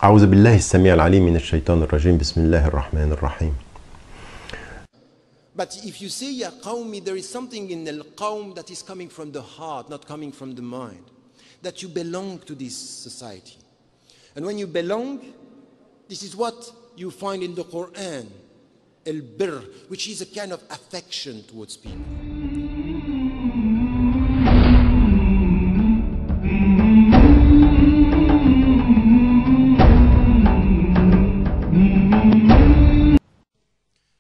أعوذ بالله السميع العليم من الشيطان الرجيم بسم الله الرحمن الرحيم. But if you say Ya Qawmi, there is something in Al Qawm that is coming from the heart, not coming from the mind. That you belong to this society. And when you belong, this is what you find in the Quran, Al-Birr, which is a kind of affection towards people.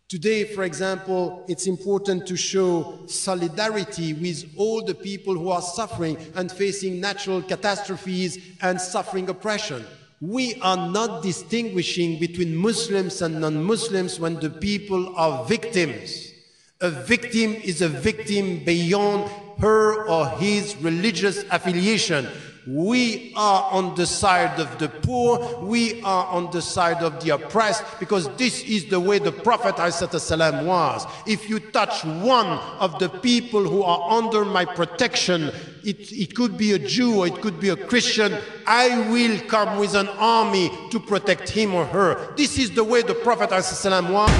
Today, for example, it's important to show solidarity with all the people who are suffering and facing natural catastrophes and suffering oppression. We are not distinguishing between Muslims and non-Muslims when the people are victims. A victim is a victim beyond her or his religious affiliation. We are on the side of the poor, we are on the side of the oppressed, because this is the way the Prophet ﷺ was. If you touch one of the people who are under my protection, it could be a Jew or it could be a Christian, I will come with an army to protect him or her. This is the way the Prophet ﷺ was.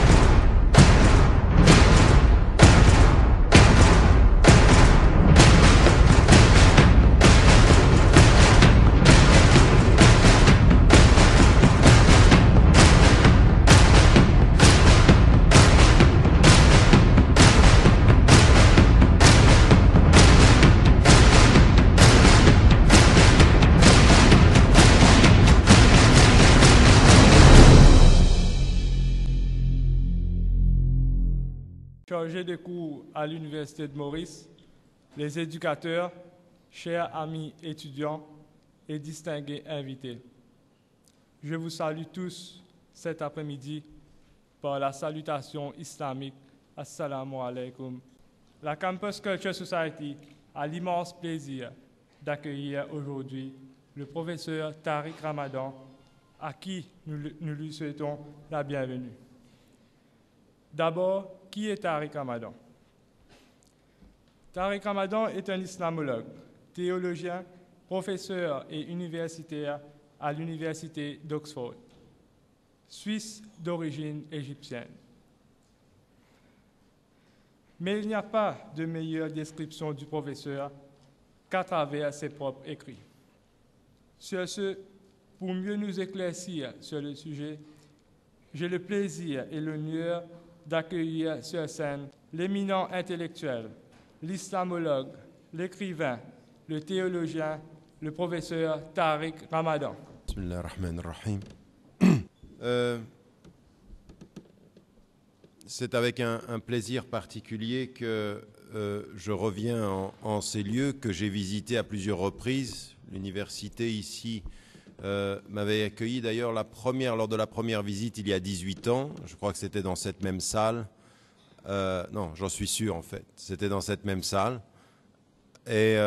Chargé de cours à l'Université de Maurice, les éducateurs, chers amis étudiants et distingués invités. Je vous salue tous cet après-midi par la salutation islamique. Assalamu alaikum. La Campus Culture Society a l'immense plaisir d'accueillir aujourd'hui le professeur Tariq Ramadan, à qui nous lui souhaitons la bienvenue. D'abord, qui est Tariq Ramadan? Tariq Ramadan est un islamologue, théologien, professeur et universitaire à l'université d'Oxford, suisse d'origine égyptienne. Mais il n'y a pas de meilleure description du professeur qu'à travers ses propres écrits. Sur ce, pour mieux nous éclaircir sur le sujet, j'ai le plaisir et l'honneur d'accueillir sur scène l'éminent intellectuel, l'islamologue, l'écrivain, le théologien, le professeur Tariq Ramadan. Bismillah ar-Rahman ar-Rahim. C'est avec un plaisir particulier que je reviens en ces lieux que j'ai visités à plusieurs reprises. L'université ici m'avait accueilli d'ailleurs lors de la première visite il y a 18 ans. Je crois que c'était dans cette même salle. Non, j'en suis sûr en fait. C'était dans cette même salle. Et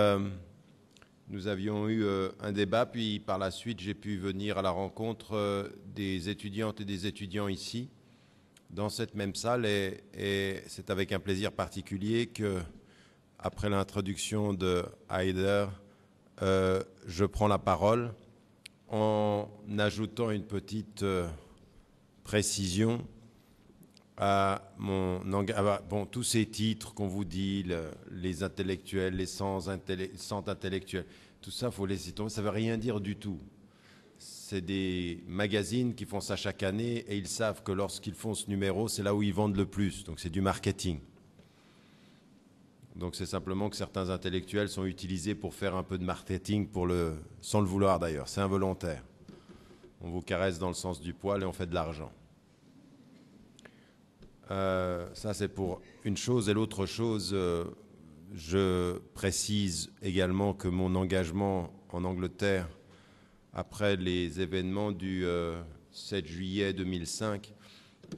nous avions eu un débat, puis par la suite j'ai pu venir à la rencontre des étudiantes et des étudiants ici, dans cette même salle. Et c'est avec un plaisir particulier que, après l'introduction de Haider, je prends la parole en ajoutant une petite précision à tous ces titres qu'on vous dit, les intellectuels, les centres intellectuels, tout ça, il faut laisser tomber, ça ne veut rien dire du tout. C'est des magazines qui font ça chaque année et ils savent que lorsqu'ils font ce numéro, c'est là où ils vendent le plus, donc c'est du marketing. Donc c'est simplement que certains intellectuels sont utilisés pour faire un peu de marketing, sans le vouloir d'ailleurs, c'est involontaire. On vous caresse dans le sens du poil et on fait de l'argent. Ça c'est pour une chose. Et l'autre chose, je précise également que mon engagement en Angleterre, après les événements du 7 juillet 2005,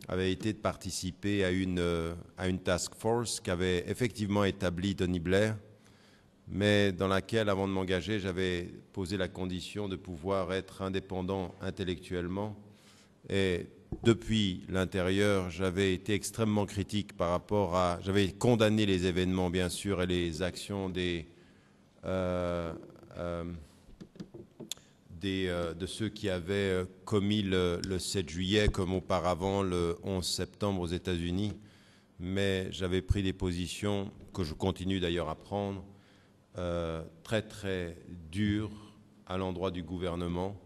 avait été de participer à une task force qu'avait effectivement établie Tony Blair, mais dans laquelle, avant de m'engager, j'avais posé la condition de pouvoir être indépendant intellectuellement. Et depuis l'intérieur, j'avais été extrêmement critique par rapport à... J'avais condamné les événements, bien sûr, et les actions de ceux qui avaient commis le 7 juillet, comme auparavant le 11 septembre aux États-Unis. Mais j'avais pris des positions, que je continue d'ailleurs à prendre, très très dures à l'endroit du gouvernement.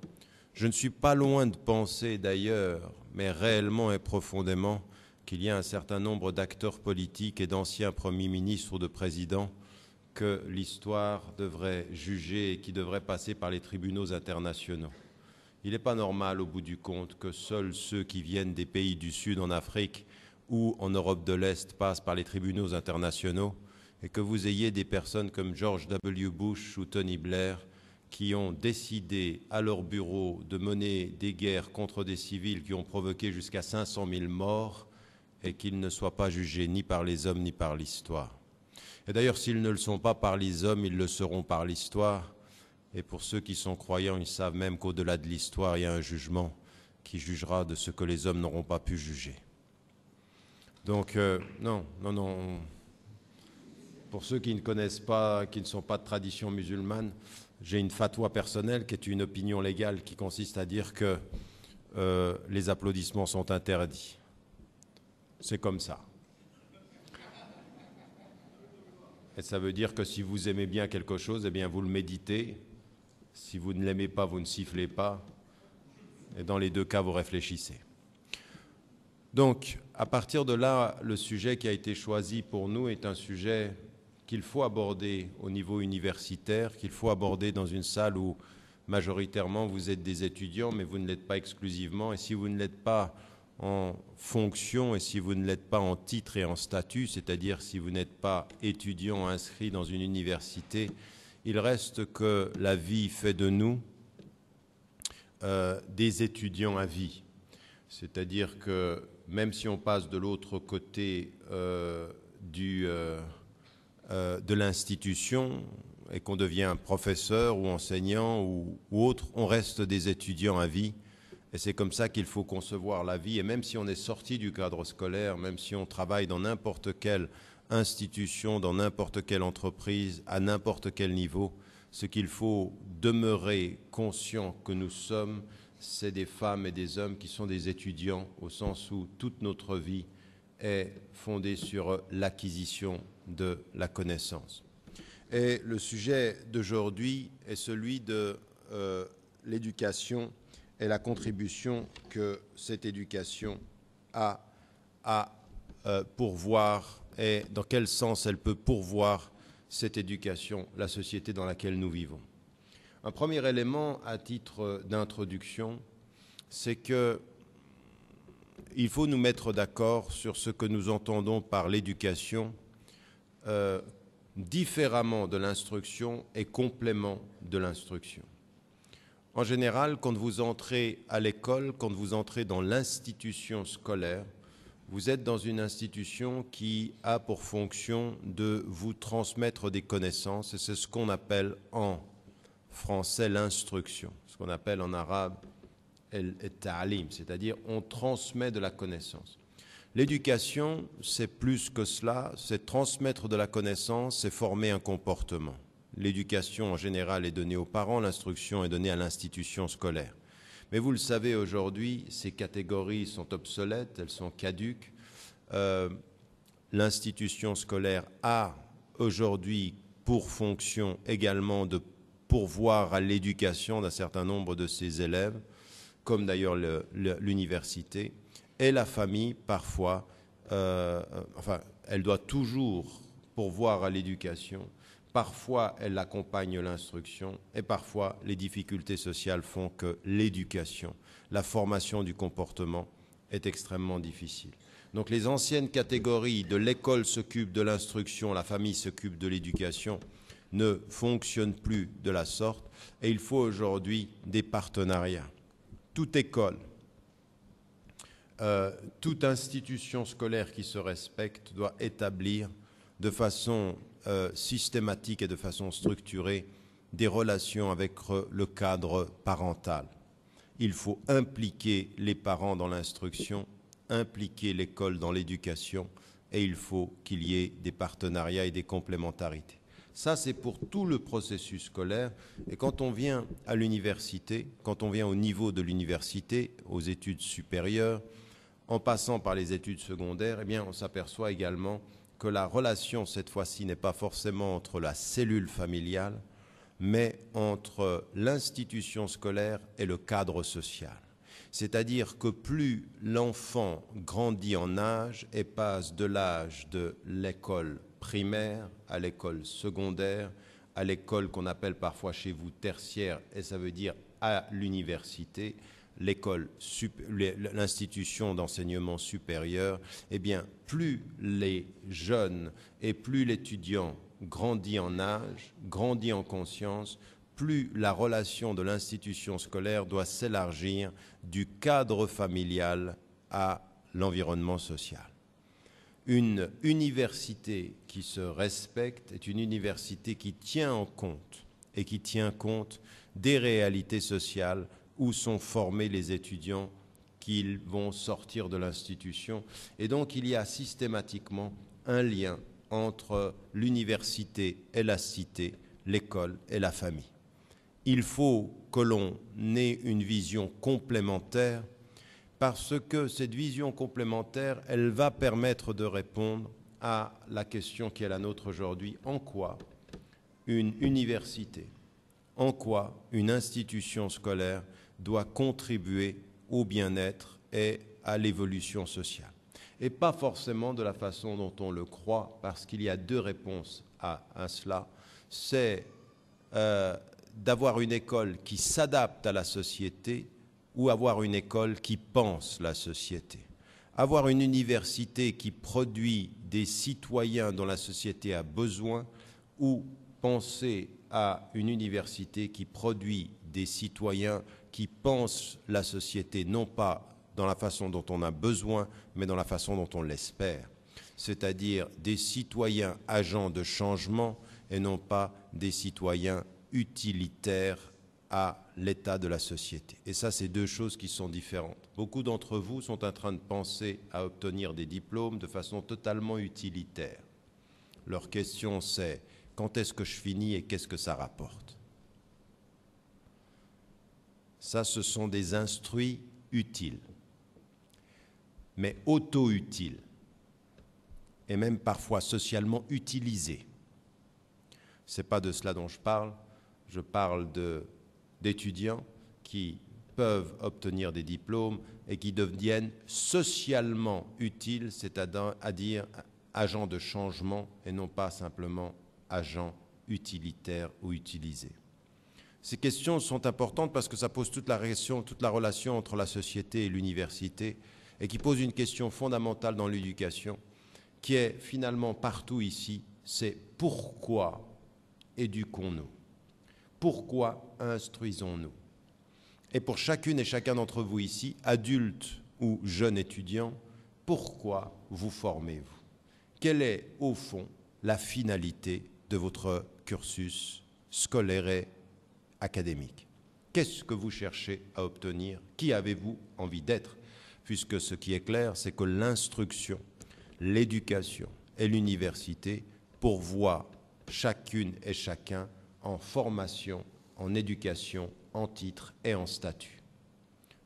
Je ne suis pas loin de penser d'ailleurs, mais réellement et profondément, qu'il y a un certain nombre d'acteurs politiques et d'anciens premiers ministres ou de présidents que l'histoire devrait juger et qui devraient passer par les tribunaux internationaux. Il n'est pas normal, au bout du compte, que seuls ceux qui viennent des pays du Sud en Afrique ou en Europe de l'Est passent par les tribunaux internationaux et que vous ayez des personnes comme George W. Bush ou Tony Blair qui ont décidé à leur bureau de mener des guerres contre des civils qui ont provoqué jusqu'à 500 000 morts et qu'ils ne soient pas jugés ni par les hommes ni par l'histoire. Et d'ailleurs, s'ils ne le sont pas par les hommes, ils le seront par l'histoire. Et pour ceux qui sont croyants, ils savent même qu'au-delà de l'histoire, il y a un jugement qui jugera de ce que les hommes n'auront pas pu juger. Donc, non. Pour ceux qui ne connaissent pas, qui ne sont pas de tradition musulmane, j'ai une fatwa personnelle qui est une opinion légale qui consiste à dire que les applaudissements sont interdits. C'est comme ça. Et ça veut dire que si vous aimez bien quelque chose, eh bien vous le méditez. Si vous ne l'aimez pas, vous ne sifflez pas. Et dans les deux cas, vous réfléchissez. Donc, à partir de là, le sujet qui a été choisi pour nous est un sujet qu'il faut aborder au niveau universitaire, qu'il faut aborder dans une salle où majoritairement vous êtes des étudiants, mais vous ne l'êtes pas exclusivement. Et si vous ne l'êtes pas en fonction et si vous ne l'êtes pas en titre et en statut, c'est-à-dire si vous n'êtes pas étudiant inscrit dans une université, il reste que la vie fait de nous des étudiants à vie. C'est-à-dire que même si on passe de l'autre côté de l'institution et qu'on devient professeur ou enseignant ou autre, on reste des étudiants à vie. Et c'est comme ça qu'il faut concevoir la vie. Et même si on est sorti du cadre scolaire, même si on travaille dans n'importe quelle institution, dans n'importe quelle entreprise, à n'importe quel niveau, ce qu'il faut demeurer conscient que nous sommes, c'est des femmes et des hommes qui sont des étudiants, au sens où toute notre vie est fondée sur l'acquisition de la connaissance. Et le sujet d'aujourd'hui est celui de l'éducation et la contribution que cette éducation a à pourvoir et dans quel sens elle peut pourvoir cette éducation, la société dans laquelle nous vivons. Un premier élément à titre d'introduction, c'est que il faut nous mettre d'accord sur ce que nous entendons par l'éducation, différemment de l'instruction et complément de l'instruction. En général, quand vous entrez à l'école, quand vous entrez dans l'institution scolaire, vous êtes dans une institution qui a pour fonction de vous transmettre des connaissances, et c'est ce qu'on appelle en français l'instruction, ce qu'on appelle en arabe el-ta'lim, c'est-à-dire on transmet de la connaissance. L'éducation, c'est plus que cela, c'est transmettre de la connaissance, c'est former un comportement. L'éducation en général est donnée aux parents, l'instruction est donnée à l'institution scolaire. Mais vous le savez, aujourd'hui, ces catégories sont obsolètes, elles sont caduques. L'institution scolaire a aujourd'hui pour fonction également de pourvoir à l'éducation d'un certain nombre de ses élèves, comme d'ailleurs l'université. Et la famille, parfois, elle doit toujours pourvoir à l'éducation. Parfois, elle accompagne l'instruction et parfois, les difficultés sociales font que l'éducation, la formation du comportement est extrêmement difficile. Donc, les anciennes catégories de l'école s'occupe de l'instruction, la famille s'occupe de l'éducation, ne fonctionnent plus de la sorte et il faut aujourd'hui des partenariats. Toute école toute institution scolaire qui se respecte doit établir de façon systématique et de façon structurée des relations avec le cadre parental. Il faut impliquer les parents dans l'instruction, impliquer l'école dans l'éducation, et il faut qu'il y ait des partenariats et des complémentarités. Ça, c'est pour tout le processus scolaire. Et quand on vient à l'université, quand on vient au niveau de l'université, aux études supérieures, en passant par les études secondaires, eh bien, on s'aperçoit également que la relation, cette fois-ci, n'est pas forcément entre la cellule familiale, mais entre l'institution scolaire et le cadre social. C'est-à-dire que plus l'enfant grandit en âge et passe de l'âge de l'école primaire à l'école secondaire, à l'école qu'on appelle parfois chez vous tertiaire, et ça veut dire à l'université, l'institution d'enseignement supérieur, eh bien, plus les jeunes et plus l'étudiant grandit en âge, grandit en conscience, plus la relation de l'institution scolaire doit s'élargir du cadre familial à l'environnement social. Une université qui se respecte est une université qui tient en compte et qui tient compte des réalités sociales où sont formés les étudiants qui vont sortir de l'institution. Et donc il y a systématiquement un lien entre l'université et la cité, l'école et la famille. Il faut que l'on ait une vision complémentaire parce que cette vision complémentaire, elle va permettre de répondre à la question qui est la nôtre aujourd'hui. En quoi une université, en quoi une institution scolaire doit contribuer au bien-être et à l'évolution sociale? Et pas forcément de la façon dont on le croit, parce qu'il y a deux réponses à cela. C'est d'avoir une école qui s'adapte à la société ou avoir une école qui pense la société. Avoir une université qui produit des citoyens dont la société a besoin ou penser à une université qui produit des citoyens qui pensent la société, non pas dans la façon dont on a besoin, mais dans la façon dont on l'espère. C'est-à-dire des citoyens agents de changement et non pas des citoyens utilitaires à l'état de la société. Et ça, c'est deux choses qui sont différentes. Beaucoup d'entre vous sont en train de penser à obtenir des diplômes de façon totalement utilitaire. Leur question, c'est quand est-ce que je finis et qu'est-ce que ça rapporte? Ça, ce sont des instruits utiles, mais auto-utiles, et même parfois socialement utilisés. Ce n'est pas de cela dont je parle d'étudiants qui peuvent obtenir des diplômes et qui deviennent socialement utiles, c'est-à-dire agents de changement et non pas simplement agents utilitaires ou utilisés. Ces questions sont importantes parce que ça pose toute la relation entre la société et l'université et qui pose une question fondamentale dans l'éducation qui est finalement partout ici, c'est pourquoi éduquons-nous? Pourquoi instruisons-nous? Et pour chacune et chacun d'entre vous ici, adultes ou jeunes étudiants, pourquoi vous formez-vous? Quelle est, au fond, la finalité de votre cursus scolaire et académique? Qu'est-ce que vous cherchez à obtenir? Qui avez-vous envie d'être? Puisque ce qui est clair, c'est que l'instruction, l'éducation et l'université pourvoient chacune et chacun en formation, en éducation, en titre et en statut.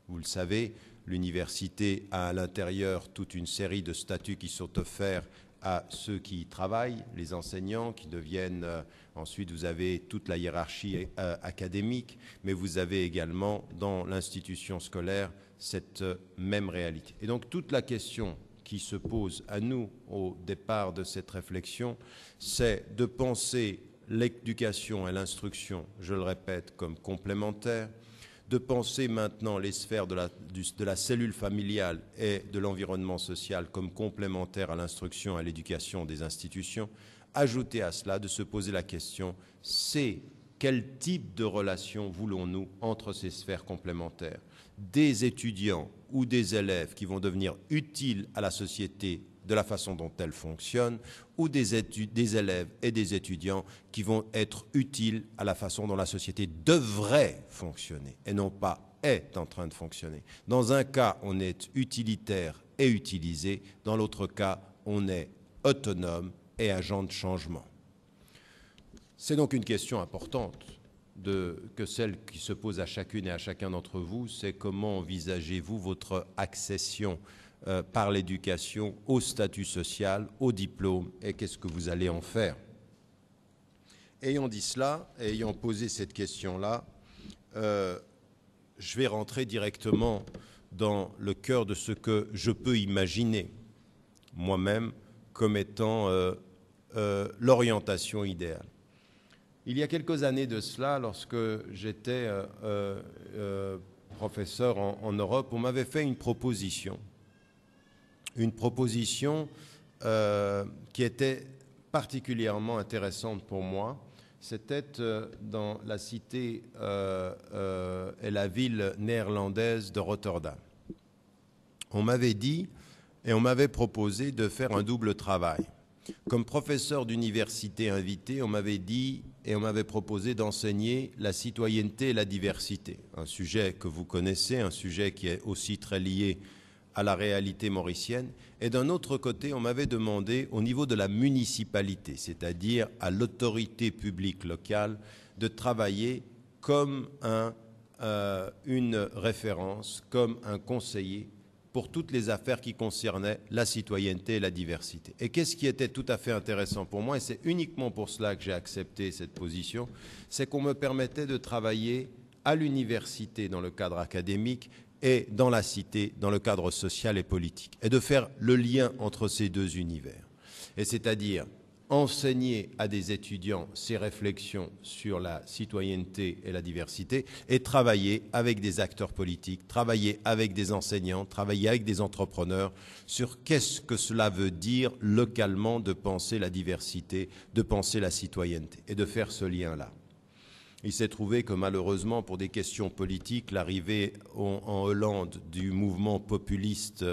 Vous le savez, l'université a à l'intérieur toute une série de statuts qui sont offerts à ceux qui y travaillent, les enseignants qui deviennent, ensuite vous avez toute la hiérarchie académique, mais vous avez également dans l'institution scolaire cette même réalité. Et donc toute la question qui se pose à nous au départ de cette réflexion, c'est de penser l'éducation et l'instruction, je le répète, comme complémentaires, de penser maintenant les sphères de la cellule familiale et de l'environnement social comme complémentaires à l'instruction et à l'éducation des institutions, ajouter à cela de se poser la question, c'est quel type de relation voulons-nous entre ces sphères complémentaires? Des étudiants ou des élèves qui vont devenir utiles à la société de la façon dont elle fonctionne, ou des élèves et des étudiants qui vont être utiles à la façon dont la société devrait fonctionner et non pas est en train de fonctionner. Dans un cas, on est utilitaire et utilisé, dans l'autre cas, on est autonome et agent de changement. C'est donc une question importante que celle qui se pose à chacune et à chacun d'entre vous, c'est comment envisagez-vous votre accession par l'éducation au statut social, au diplôme, et qu'est-ce que vous allez en faire? Ayant dit cela, et ayant posé cette question-là, je vais rentrer directement dans le cœur de ce que je peux imaginer moi-même comme étant l'orientation idéale. Il y a quelques années de cela, lorsque j'étais professeur en Europe, on m'avait fait une proposition qui était particulièrement intéressante pour moi. C'était dans la cité et la ville néerlandaise de Rotterdam. On m'avait dit et on m'avait proposé de faire un double travail. Comme professeur d'université invité, on m'avait dit et on m'avait proposé d'enseigner la citoyenneté et la diversité, un sujet que vous connaissez, un sujet qui est aussi très lié à la réalité mauricienne. Et d'un autre côté, on m'avait demandé au niveau de la municipalité, c'est-à-dire à l'autorité publique locale, de travailler comme une référence, comme un conseiller pour toutes les affaires qui concernaient la citoyenneté et la diversité. Et qu'est-ce qui était tout à fait intéressant pour moi, et c'est uniquement pour cela que j'ai accepté cette position, c'est qu'on me permettait de travailler à l'université dans le cadre académique et dans la cité, dans le cadre social et politique, et de faire le lien entre ces deux univers. Et c'est-à-dire enseigner à des étudiants ces réflexions sur la citoyenneté et la diversité et travailler avec des acteurs politiques, travailler avec des enseignants, travailler avec des entrepreneurs sur qu'est-ce que cela veut dire localement de penser la diversité, de penser la citoyenneté et de faire ce lien-là. Il s'est trouvé que malheureusement, pour des questions politiques, l'arrivée en Hollande du mouvement populiste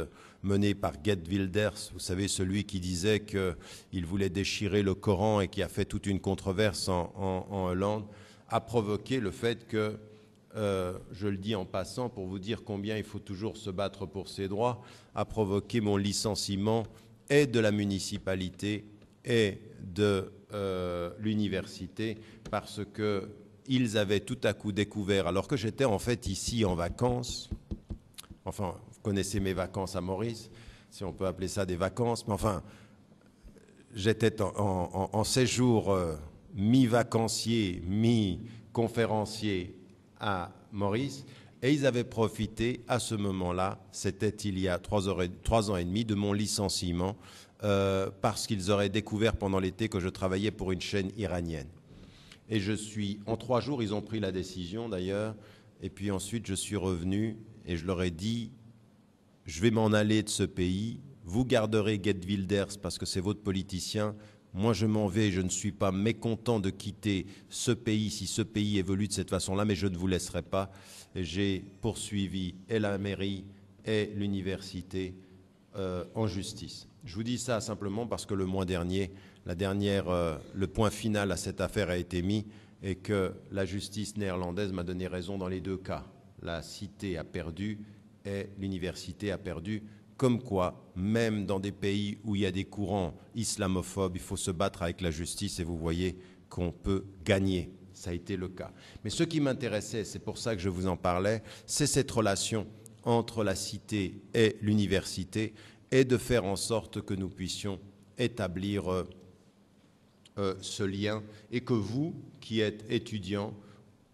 mené par Geert Wilders, vous savez, celui qui disait qu'il voulait déchirer le Coran et qui a fait toute une controverse en Hollande, a provoqué le fait que, je le dis en passant pour vous dire combien il faut toujours se battre pour ses droits, a provoqué mon licenciement et de la municipalité et de l'université parce que ils avaient tout à coup découvert, alors que j'étais en fait ici en vacances, enfin, vous connaissez mes vacances à Maurice, si on peut appeler ça des vacances, mais enfin, j'étais en séjour mi-vacancier, mi-conférencier à Maurice, et ils avaient profité à ce moment-là, c'était il y a 3 ans et demi, de mon licenciement, parce qu'ils auraient découvert pendant l'été que je travaillais pour une chaîne iranienne. Et en 3 jours, ils ont pris la décision d'ailleurs, et puis ensuite je suis revenu et je leur ai dit, je vais m'en aller de ce pays, vous garderez Geert Wilders parce que c'est votre politicien, moi je m'en vais, je ne suis pas mécontent de quitter ce pays si ce pays évolue de cette façon-là, mais je ne vous laisserai pas. Et j'ai poursuivi et la mairie et l'université en justice. Je vous dis ça simplement parce que le mois dernier, le point final à cette affaire a été mis et que la justice néerlandaise m'a donné raison dans les 2 cas. La cité a perdu et l'université a perdu. Comme quoi, même dans des pays où il y a des courants islamophobes, il faut se battre avec la justice et vous voyez qu'on peut gagner. Ça a été le cas. Mais ce qui m'intéressait, c'est pour ça que je vous en parlais, c'est cette relation entre la cité et l'université et de faire en sorte que nous puissions établir ce lien et que vous, qui êtes étudiantes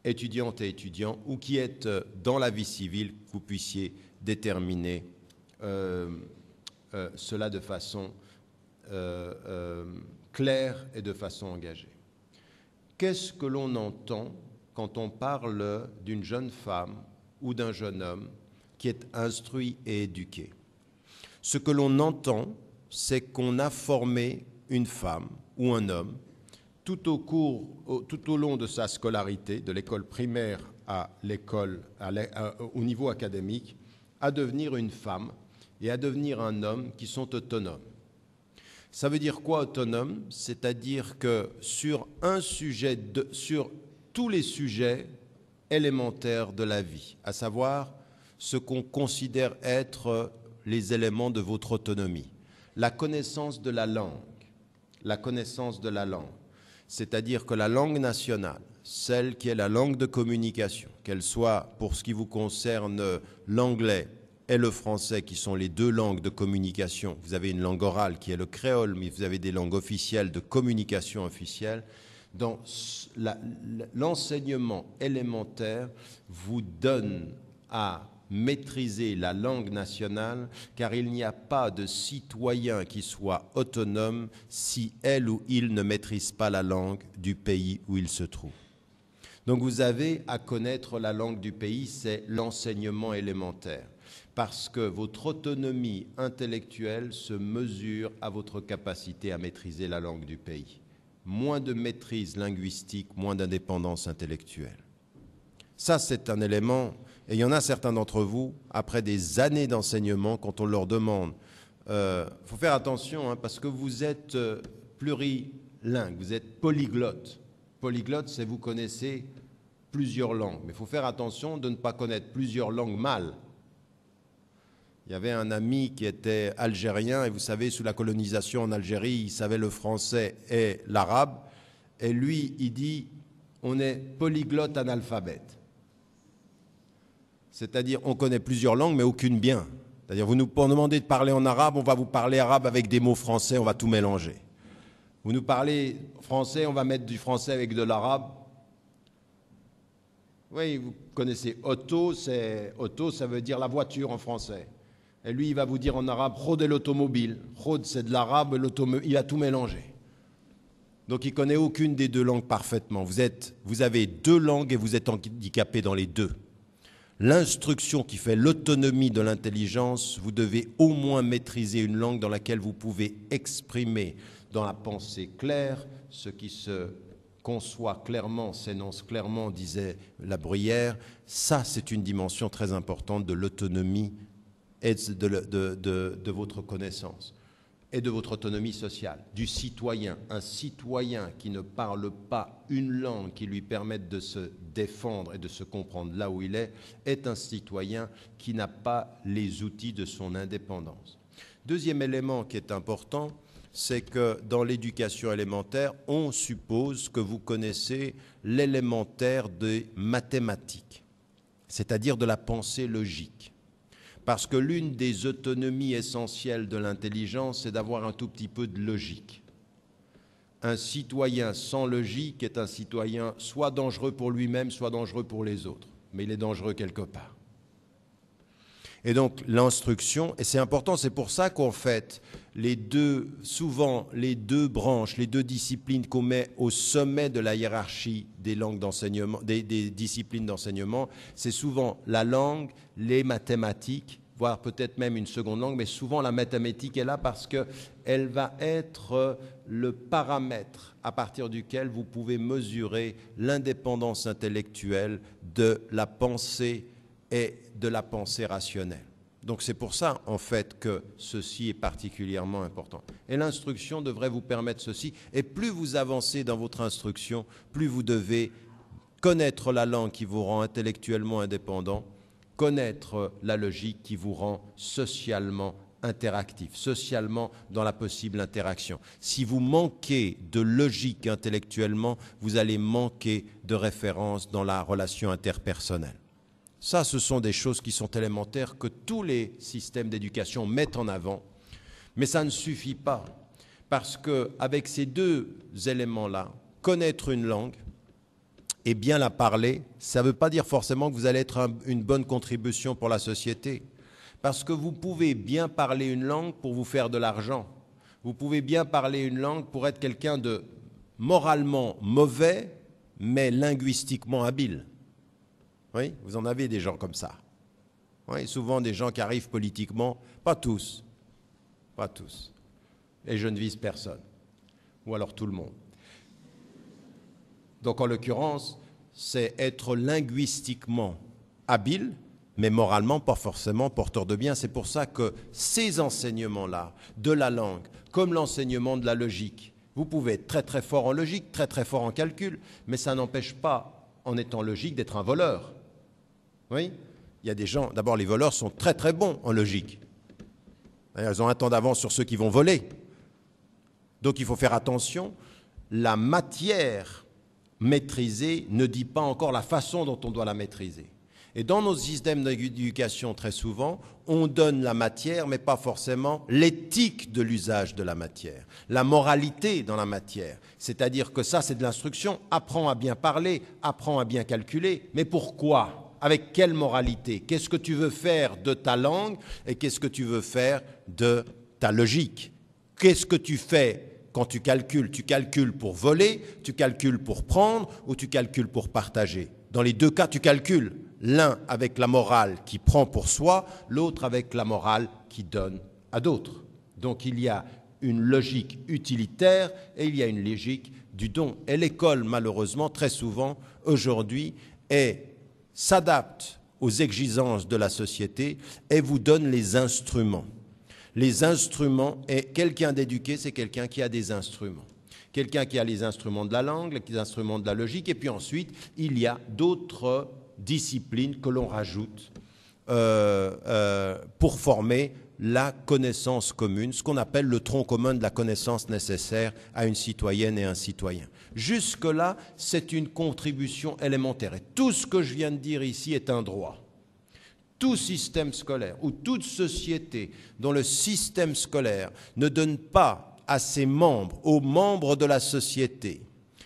et étudiants, ou qui êtes dans la vie civile, vous puissiez déterminer cela de façon claire et de façon engagée. Qu'est-ce que l'on entend quand on parle d'une jeune femme ou d'un jeune homme qui est instruit et éduqué? Ce que l'on entend, c'est qu'on a formé une femme ou un homme tout au long de sa scolarité, de l'école primaire à au niveau académique, à devenir une femme et à devenir un homme qui sont autonomes. Ça veut dire quoi autonome? C'est-à-dire que sur tous les sujets élémentaires de la vie, à savoir ce qu'on considère être les éléments de votre autonomie, la connaissance de la langue, c'est-à-dire que la langue nationale, celle qui est la langue de communication, qu'elle soit pour ce qui vous concerne l'anglais et le français, qui sont les deux langues de communication. Vous avez une langue orale qui est le créole, mais vous avez des langues officielles de communication officielle. Dans l'enseignement élémentaire vous donne à maîtriser la langue nationale, car il n'y a pas de citoyen qui soit autonome si elle ou il ne maîtrise pas la langue du pays où il se trouve. Donc vous avez à connaître la langue du pays, c'est l'enseignement élémentaire, parce que votre autonomie intellectuelle se mesure à votre capacité à maîtriser la langue du pays. Moins de maîtrise linguistique, moins d'indépendance intellectuelle. Ça, c'est un élément, et il y en a certains d'entre vous, après des années d'enseignement, quand on leur demande, faut faire attention, hein, parce que vous êtes plurilingue, vous êtes polyglotte. Polyglotte, c'est vous connaissez plusieurs langues, mais il faut faire attention de ne pas connaître plusieurs langues mal. Il y avait un ami qui était algérien, et vous savez, sous la colonisation en Algérie, il savait le français et l'arabe, et lui, il dit, on est polyglotte analphabète. C'est-à-dire, on connaît plusieurs langues, mais aucune bien. C'est-à-dire, vous nous demandez de parler en arabe, on va vous parler arabe avec des mots français, on va tout mélanger. Vous nous parlez français, on va mettre du français avec de l'arabe. Oui, vous connaissez auto, ça veut dire la voiture en français. Et lui, il va vous dire en arabe, Khod est l'automobile. Khod, c'est de l'arabe, il a tout mélangé. Donc, il ne connaît aucune des deux langues parfaitement. Vous avez deux langues et vous êtes handicapé dans les deux. L'instruction qui fait l'autonomie de l'intelligence, vous devez au moins maîtriser une langue dans laquelle vous pouvez exprimer dans la pensée claire ce qui se conçoit clairement, s'énonce clairement, disait La Bruyère. Ça, c'est une dimension très importante de l'autonomie et de votre connaissance et de votre autonomie sociale, du citoyen. Un citoyen qui ne parle pas une langue qui lui permette de se défendre et de se comprendre là où il est un citoyen qui n'a pas les outils de son indépendance. Deuxième élément qui est important, c'est que dans l'éducation élémentaire, on suppose que vous connaissez l'élémentaire des mathématiques, c'est-à-dire de la pensée logique. Parce que l'une des autonomies essentielles de l'intelligence, c'est d'avoir un tout petit peu de logique. Un citoyen sans logique est un citoyen soit dangereux pour lui-même, soit dangereux pour les autres. Mais il est dangereux quelque part. Et donc l'instruction, et c'est important, c'est pour ça qu'en fait, souvent les deux branches, les deux disciplines qu'on met au sommet de la hiérarchie des langues d'enseignement, des disciplines d'enseignement, c'est souvent la langue, les mathématiques, voire peut-être même une seconde langue, mais souvent la mathématique est là parce qu'elle va être le paramètre à partir duquel vous pouvez mesurer l'indépendance intellectuelle de la pensée et de la pensée rationnelle. Donc c'est pour ça, en fait, que ceci est particulièrement important. Et l'instruction devrait vous permettre ceci. Et plus vous avancez dans votre instruction, plus vous devez connaître la langue qui vous rend intellectuellement indépendant, connaître la logique qui vous rend socialement interactif, socialement dans la possible interaction. Si vous manquez de logique intellectuellement, vous allez manquer de référence dans la relation interpersonnelle. Ça, ce sont des choses qui sont élémentaires que tous les systèmes d'éducation mettent en avant, mais ça ne suffit pas, parce qu'avec ces deux éléments-là, connaître une langue et bien la parler, ça ne veut pas dire forcément que vous allez être une bonne contribution pour la société, parce que vous pouvez bien parler une langue pour vous faire de l'argent, vous pouvez bien parler une langue pour être quelqu'un de moralement mauvais, mais linguistiquement habile. Oui, vous en avez des gens comme ça. Oui, souvent des gens qui arrivent politiquement, pas tous, et je ne vise personne, ou alors tout le monde. Donc en l'occurrence, c'est être linguistiquement habile, mais moralement pas forcément porteur de bien. C'est pour ça que ces enseignements-là, de la langue, comme l'enseignement de la logique, vous pouvez être très très fort en logique, très très fort en calcul, mais ça n'empêche pas, en étant logique, d'être un voleur. Oui, il y a des gens, d'abord les voleurs sont très très bons en logique. Ils ont un temps d'avance sur ceux qui vont voler. Donc il faut faire attention, la matière maîtrisée ne dit pas encore la façon dont on doit la maîtriser. Et dans nos systèmes d'éducation, très souvent, on donne la matière, mais pas forcément l'éthique de l'usage de la matière, la moralité dans la matière. C'est-à-dire que ça, c'est de l'instruction. Apprends à bien parler, apprends à bien calculer. Mais pourquoi? Avec quelle moralité? Qu'est-ce que tu veux faire de ta langue et qu'est-ce que tu veux faire de ta logique? Qu'est-ce que tu fais quand tu calcules? Tu calcules pour voler, tu calcules pour prendre ou tu calcules pour partager? Dans les deux cas, tu calcules. L'un avec la morale qui prend pour soi, l'autre avec la morale qui donne à d'autres. Donc il y a une logique utilitaire et il y a une logique du don. Et l'école, malheureusement, très souvent, aujourd'hui, s'adapte aux exigences de la société et vous donne les instruments. Les instruments, et quelqu'un d'éduqué, c'est quelqu'un qui a des instruments. Quelqu'un qui a les instruments de la langue, les instruments de la logique, et puis ensuite, il y a d'autres disciplines que l'on rajoute pour former la connaissance commune, ce qu'on appelle le tronc commun de la connaissance nécessaire à une citoyenne et un citoyen. Jusque-là, c'est une contribution élémentaire. Et tout ce que je viens de dire ici est un droit. Tout système scolaire ou toute société dont le système scolaire ne donne pas à ses membres, aux membres de la société,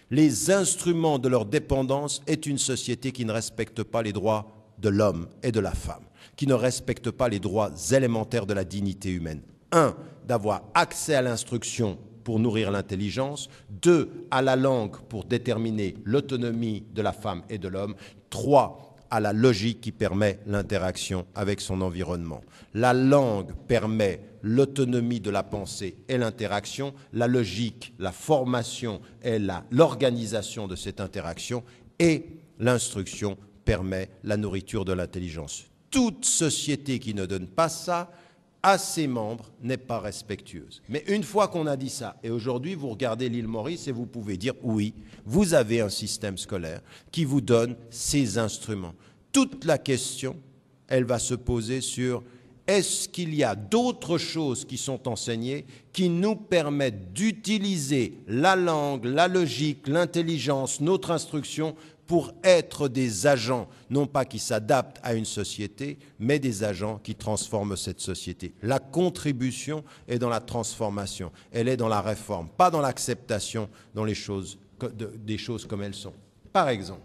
les instruments de leur dépendance est une société qui ne respecte pas les droits de l'homme et de la femme, qui ne respecte pas les droits élémentaires de la dignité humaine. 1, d'avoir accès à l'instruction pour nourrir l'intelligence. 2, à la langue pour déterminer l'autonomie de la femme et de l'homme. 3, à la logique qui permet l'interaction avec son environnement. La langue permet l'autonomie de la pensée et l'interaction, la logique, la formation et l'organisation de cette interaction, et l'instruction permet la nourriture de l'intelligence. Toute société qui ne donne pas ça à ses membres n'est pas respectueuse. Mais une fois qu'on a dit ça, et aujourd'hui vous regardez l'île Maurice et vous pouvez dire oui, vous avez un système scolaire qui vous donne ces instruments. Toute la question, elle va se poser sur est-ce qu'il y a d'autres choses qui sont enseignées qui nous permettent d'utiliser la langue, la logique, l'intelligence, notre instruction pour être des agents, non pas qui s'adaptent à une société, mais des agents qui transforment cette société. La contribution est dans la transformation, elle est dans la réforme, pas dans l'acceptation des choses comme elles sont. Par exemple,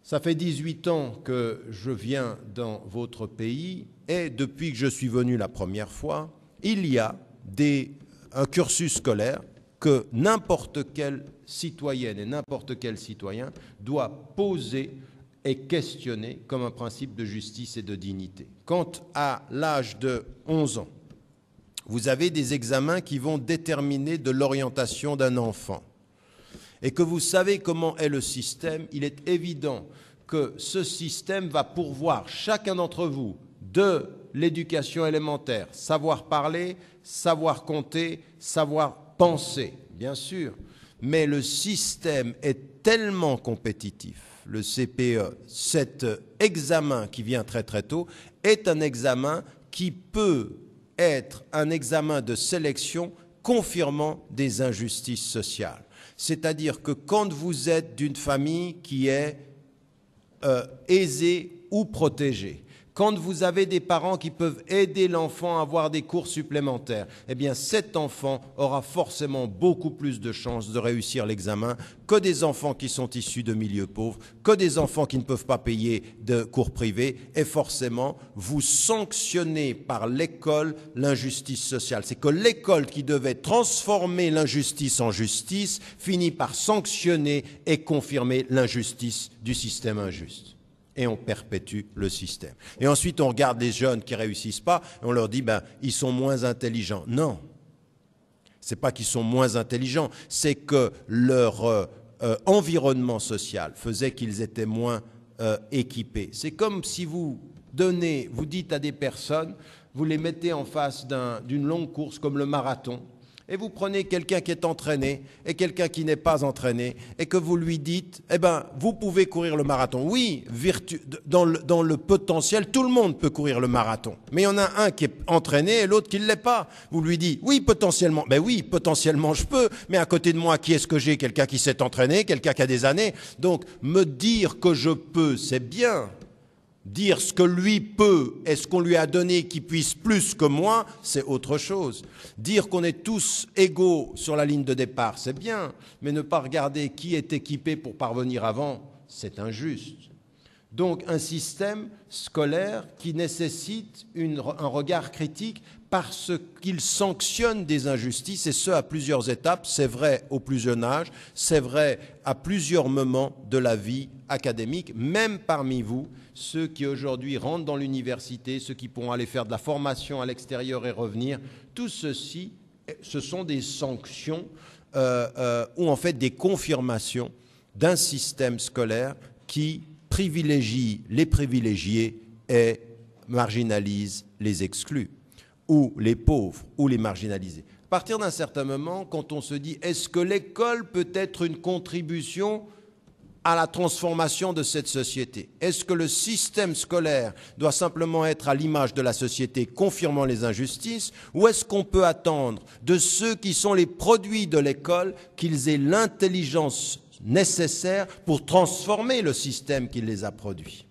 ça fait 18 ans que je viens dans votre pays et depuis que je suis venu la première fois, il y a un cursus scolaire que n'importe quelle citoyenne et n'importe quel citoyen doit poser et questionner comme un principe de justice et de dignité. Quand à l'âge de 11 ans, vous avez des examens qui vont déterminer de l'orientation d'un enfant et que vous savez comment est le système, il est évident que ce système va pourvoir chacun d'entre vous de l'éducation élémentaire, savoir parler, savoir compter, savoir penser, bien sûr, mais le système est tellement compétitif, le CPE, cet examen qui vient très très tôt, est un examen qui peut être un examen de sélection confirmant des injustices sociales. C'est-à-dire que quand vous êtes d'une famille qui est aisée ou protégée, quand vous avez des parents qui peuvent aider l'enfant à avoir des cours supplémentaires, eh bien cet enfant aura forcément beaucoup plus de chances de réussir l'examen que des enfants qui sont issus de milieux pauvres, que des enfants qui ne peuvent pas payer de cours privés, et forcément vous sanctionnez par l'école l'injustice sociale. C'est que l'école qui devait transformer l'injustice en justice finit par sanctionner et confirmer l'injustice du système injuste. Et on perpétue le système. Et ensuite, on regarde les jeunes qui ne réussissent pas, et on leur dit, ils sont moins intelligents. Non, ce n'est pas qu'ils sont moins intelligents, c'est que leur environnement social faisait qu'ils étaient moins équipés. C'est comme si vous dites à des personnes, vous les mettez en face d'une longue course comme le marathon, et vous prenez quelqu'un qui est entraîné et quelqu'un qui n'est pas entraîné, et que vous lui dites, eh ben, vous pouvez courir le marathon. Oui, dans le potentiel, tout le monde peut courir le marathon. Mais il y en a un qui est entraîné et l'autre qui ne l'est pas. Vous lui dites, oui, potentiellement. Ben oui, potentiellement je peux, mais à côté de moi, qui est-ce que j'ai? Quelqu'un qui s'est entraîné, quelqu'un qui a des années. Donc, me dire que je peux, c'est bien. Dire ce que lui peut et ce qu'on lui a donné qui puisse plus que moi, c'est autre chose. Dire qu'on est tous égaux sur la ligne de départ, c'est bien, mais ne pas regarder qui est équipé pour parvenir avant, c'est injuste. Donc un système scolaire qui nécessite un regard critique parce qu'il sanctionne des injustices, et ce à plusieurs étapes. C'est vrai au plus jeune âge, c'est vrai à plusieurs moments de la vie académique, même parmi vous, ceux qui aujourd'hui rentrent dans l'université, ceux qui pourront aller faire de la formation à l'extérieur et revenir, tout ceci, ce sont des sanctions ou en fait des confirmations d'un système scolaire qui privilégie les privilégiés et marginalise les exclus, ou les pauvres, ou les marginalisés. À partir d'un certain moment, quand on se dit, est-ce que l'école peut être une contribution à la transformation de cette société? Est-ce que le système scolaire doit simplement être à l'image de la société, confirmant les injustices, ou est-ce qu'on peut attendre de ceux qui sont les produits de l'école qu'ils aient l'intelligence nécessaire pour transformer le système qui les a produits?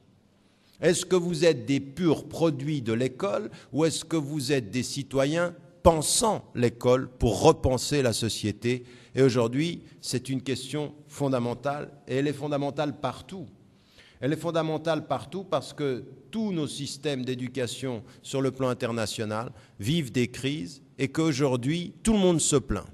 Est-ce que vous êtes des purs produits de l'école, ou est-ce que vous êtes des citoyens pensant l'école pour repenser la société? Et aujourd'hui, c'est une question fondamentale, et elle est fondamentale partout. Elle est fondamentale partout parce que tous nos systèmes d'éducation sur le plan international vivent des crises, et qu'aujourd'hui, tout le monde se plaint.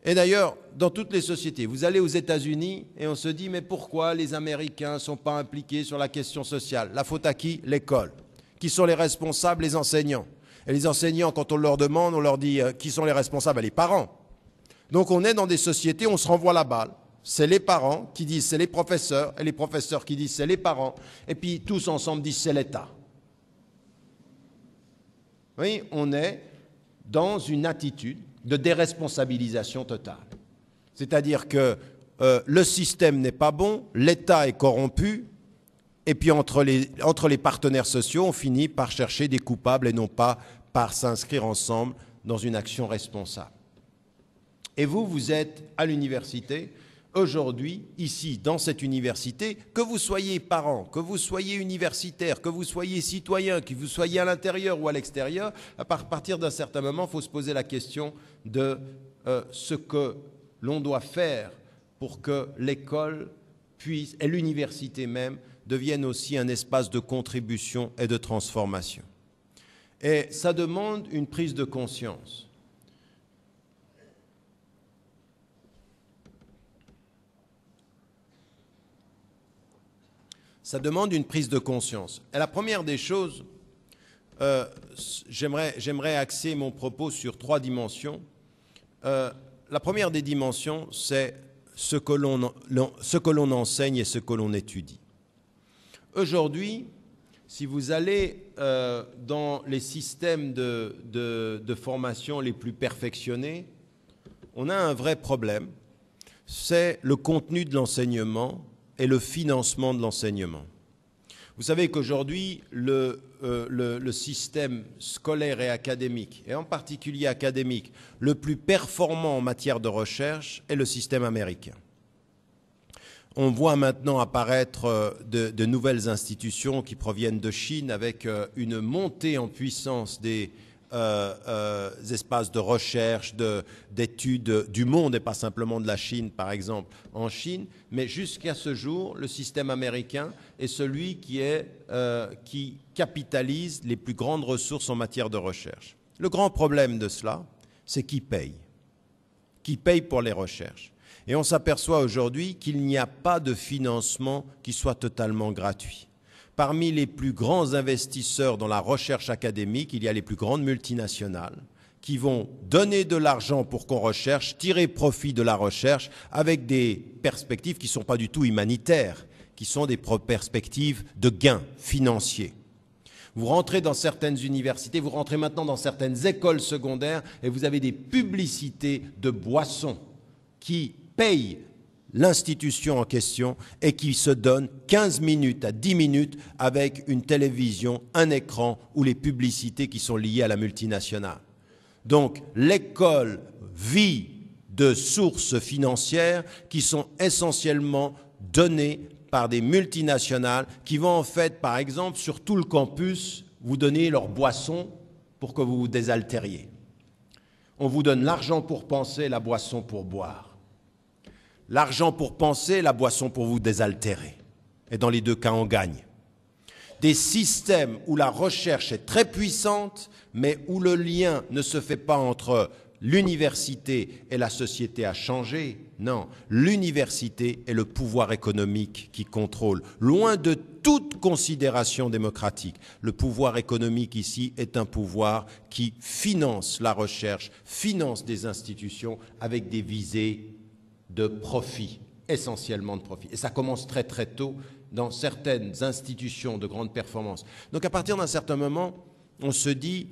Et d'ailleurs, dans toutes les sociétés, vous allez aux États-Unis et on se dit, mais pourquoi les Américains ne sont pas impliqués sur la question sociale? La faute à qui? L'école. Qui sont les responsables? Les enseignants. Et les enseignants, quand on leur demande, on leur dit, qui sont les responsables? Les parents. Donc on est dans des sociétés où on se renvoie la balle. C'est les parents qui disent c'est les professeurs, et les professeurs qui disent c'est les parents, et puis tous ensemble disent c'est l'État. Oui, on est dans une attitude de déresponsabilisation totale. C'est-à-dire que le système n'est pas bon, l'État est corrompu, et puis entre les partenaires sociaux, on finit par chercher des coupables et non pas par s'inscrire ensemble dans une action responsable. Et vous êtes à l'université, aujourd'hui, ici, dans cette université, que vous soyez parents, que vous soyez universitaire, que vous soyez citoyen, que vous soyez à l'intérieur ou à l'extérieur, à partir d'un certain moment, il faut se poser la question de ce que l'on doit faire pour que l'école puisse, et l'université même, deviennent aussi un espace de contribution et de transformation. Et ça demande une prise de conscience. Ça demande une prise de conscience. Et la première des choses, j'aimerais axer mon propos sur 3 dimensions. La première des dimensions, c'est ce que l'on enseigne et ce que l'on étudie. Aujourd'hui, si vous allez dans les systèmes de formation les plus perfectionnés, on a un vrai problème, c'est le contenu de l'enseignement et le financement de l'enseignement. Vous savez qu'aujourd'hui, le système scolaire et académique, et en particulier académique, le plus performant en matière de recherche est le système américain. On voit maintenant apparaître de nouvelles institutions qui proviennent de Chine avec une montée en puissance des espaces de recherche, d'études du monde et pas simplement de la Chine, par exemple, en Chine. Mais jusqu'à ce jour, le système américain est celui qui capitalise les plus grandes ressources en matière de recherche. Le grand problème de cela, c'est qui paye. Qui paye pour les recherches. Et on s'aperçoit aujourd'hui qu'il n'y a pas de financement qui soit totalement gratuit. Parmi les plus grands investisseurs dans la recherche académique, il y a les plus grandes multinationales qui vont donner de l'argent pour qu'on recherche, tirer profit de la recherche avec des perspectives qui ne sont pas du tout humanitaires, qui sont des perspectives de gains financiers. Vous rentrez dans certaines universités, vous rentrez maintenant dans certaines écoles secondaires et vous avez des publicités de boissons qui payent l'institution en question et qui se donnent 15 minutes à 10 minutes avec une télévision, un écran ou les publicités qui sont liées à la multinationale. Donc l'école vit de sources financières qui sont essentiellement données par des multinationales qui vont en fait, par exemple, sur tout le campus, vous donner leurs boissons pour que vous vous désaltériez. On vous donne l'argent pour penser, la boisson pour boire. L'argent pour penser, la boisson pour vous désaltérer. Et dans les deux cas, on gagne. Des systèmes où la recherche est très puissante, mais où le lien ne se fait pas entre l'université et la société a changé. Non, l'université est le pouvoir économique qui contrôle, loin de toute considération démocratique. Le pouvoir économique ici est un pouvoir qui finance la recherche, finance des institutions avec des visées de profit, essentiellement de profit. Et ça commence très très tôt dans certaines institutions de grande performance. Donc à partir d'un certain moment, on se dit,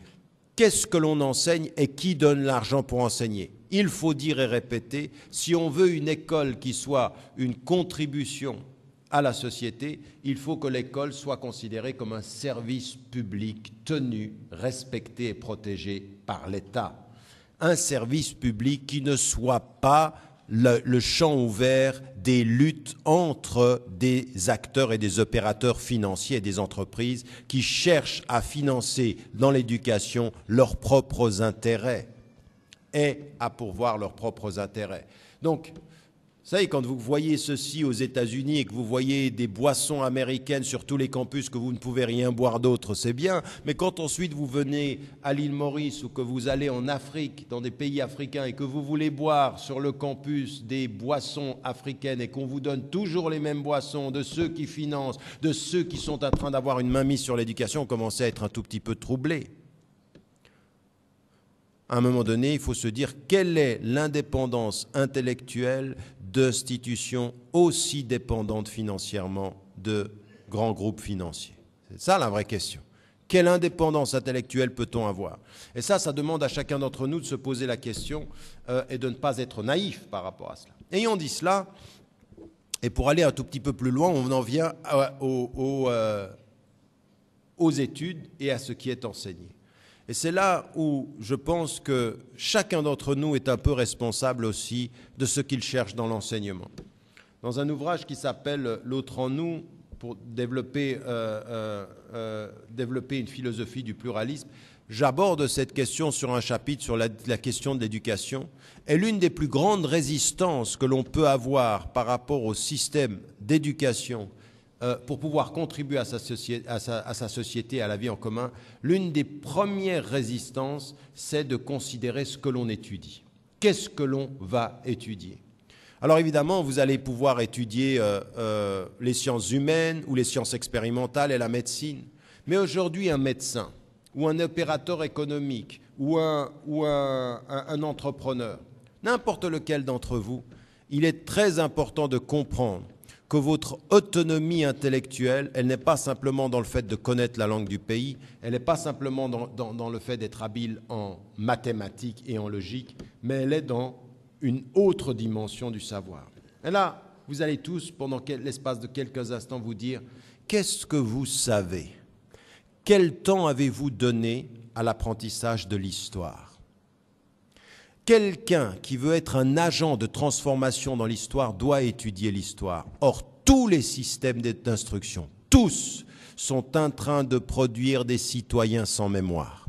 qu'est-ce que l'on enseigne et qui donne l'argent pour enseigner? Il faut dire et répéter, si on veut une école qui soit une contribution à la société, il faut que l'école soit considérée comme un service public tenu, respecté et protégé par l'État. Un service public qui ne soit pas le champ ouvert des luttes entre des acteurs et des opérateurs financiers et des entreprises qui cherchent à financer dans l'éducation leurs propres intérêts et à pourvoir leurs propres intérêts. Donc, vous savez, quand vous voyez ceci aux États-Unis et que vous voyez des boissons américaines sur tous les campus que vous ne pouvez rien boire d'autre, c'est bien. Mais quand ensuite vous venez à l'île Maurice ou que vous allez en Afrique, dans des pays africains, et que vous voulez boire sur le campus des boissons africaines et qu'on vous donne toujours les mêmes boissons de ceux qui financent, de ceux qui sont en train d'avoir une mainmise sur l'éducation, on commence à être un tout petit peu troublé. À un moment donné, il faut se dire quelle est l'indépendance intellectuelle d'institutions aussi dépendantes financièrement de grands groupes financiers. C'est ça la vraie question. Quelle indépendance intellectuelle peut-on avoir? Et ça demande à chacun d'entre nous de se poser la question et de ne pas être naïf par rapport à cela. Ayant dit cela, et pour aller un tout petit peu plus loin, on en vient aux études et à ce qui est enseigné. Et c'est là où je pense que chacun d'entre nous est un peu responsable aussi de ce qu'il cherche dans l'enseignement. Dans un ouvrage qui s'appelle « L'autre en nous », pour développer une philosophie du pluralisme, j'aborde cette question sur un chapitre sur la question de l'éducation. Et l'une des plus grandes résistances que l'on peut avoir par rapport au système d'éducation pour pouvoir contribuer à sa société, à la vie en commun, l'une des premières résistances, c'est de considérer ce que l'on étudie. Qu'est-ce que l'on va étudier? Alors évidemment, vous allez pouvoir étudier les sciences humaines ou les sciences expérimentales et la médecine. Mais aujourd'hui, un médecin ou un opérateur économique ou un entrepreneur, n'importe lequel d'entre vous, il est très important de comprendre que votre autonomie intellectuelle, elle n'est pas simplement dans le fait de connaître la langue du pays, elle n'est pas simplement dans le fait d'être habile en mathématiques et en logique, mais elle est dans une autre dimension du savoir. Et là, vous allez tous, pendant l'espace de quelques instants, vous dire « Qu'est-ce que vous savez? Quel temps avez-vous donné à l'apprentissage de l'histoire ?» Quelqu'un qui veut être un agent de transformation dans l'histoire doit étudier l'histoire. Or, tous les systèmes d'instruction, tous, sont en train de produire des citoyens sans mémoire.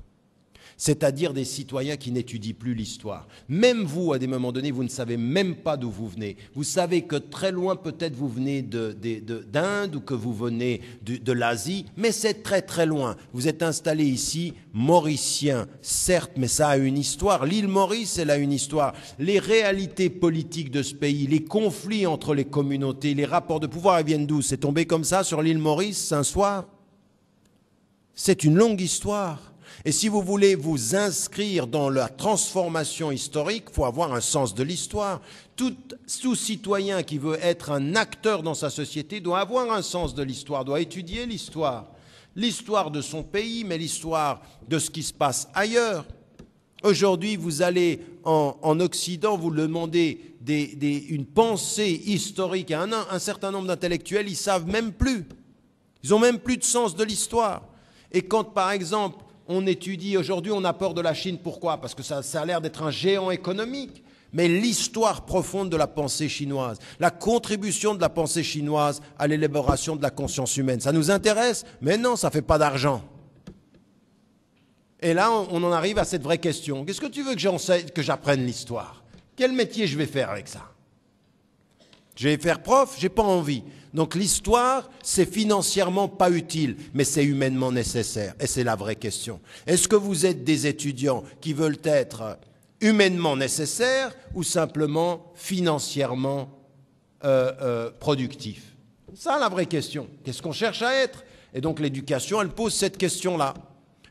C'est-à-dire des citoyens qui n'étudient plus l'histoire. Même vous, à des moments donnés, vous ne savez même pas d'où vous venez. Vous savez que très loin, peut-être vous venez d'Inde ou que vous venez de l'Asie, mais c'est très très loin. Vous êtes installé ici, mauricien, certes, mais ça a une histoire. L'île Maurice, elle a une histoire. Les réalités politiques de ce pays, les conflits entre les communautés, les rapports de pouvoir, ils viennent d'où? C'est tombé comme ça sur l'île Maurice un soir? C'est une longue histoire. Et si vous voulez vous inscrire dans la transformation historique, il faut avoir un sens de l'histoire. Tout citoyen qui veut être un acteur dans sa société doit avoir un sens de l'histoire, doit étudier l'histoire. L'histoire de son pays, mais l'histoire de ce qui se passe ailleurs. Aujourd'hui, vous allez en Occident, vous demandez une pensée historique à un certain nombre d'intellectuels, ils ne savent même plus. Ils n'ont même plus de sens de l'histoire. Et quand, par exemple, on étudie, aujourd'hui, on a peur de la Chine, pourquoi? Parce que ça a l'air d'être un géant économique. Mais l'histoire profonde de la pensée chinoise, la contribution de la pensée chinoise à l'élaboration de la conscience humaine, ça nous intéresse? Mais non, ça ne fait pas d'argent. Et là, on en arrive à cette vraie question. Qu'est-ce que tu veux que j'apprenne l'histoire? Quel métier je vais faire avec ça? Je vais faire prof? J'ai pas envie. Donc l'histoire, c'est financièrement pas utile, mais c'est humainement nécessaire. Et c'est la vraie question. Est-ce que vous êtes des étudiants qui veulent être humainement nécessaires ou simplement financièrement productifs? C'est ça la vraie question. Qu'est-ce qu'on cherche à être? Et donc l'éducation, elle pose cette question-là.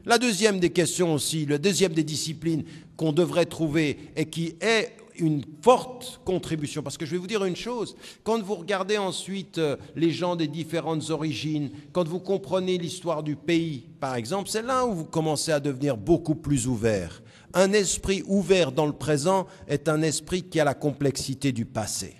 La deuxième des questions aussi, la deuxième des disciplines qu'on devrait trouver et qui est une forte contribution, parce que je vais vous dire une chose, quand vous regardez ensuite les gens des différentes origines, quand vous comprenez l'histoire du pays, par exemple, c'est là où vous commencez à devenir beaucoup plus ouvert. Un esprit ouvert dans le présent est un esprit qui a la complexité du passé.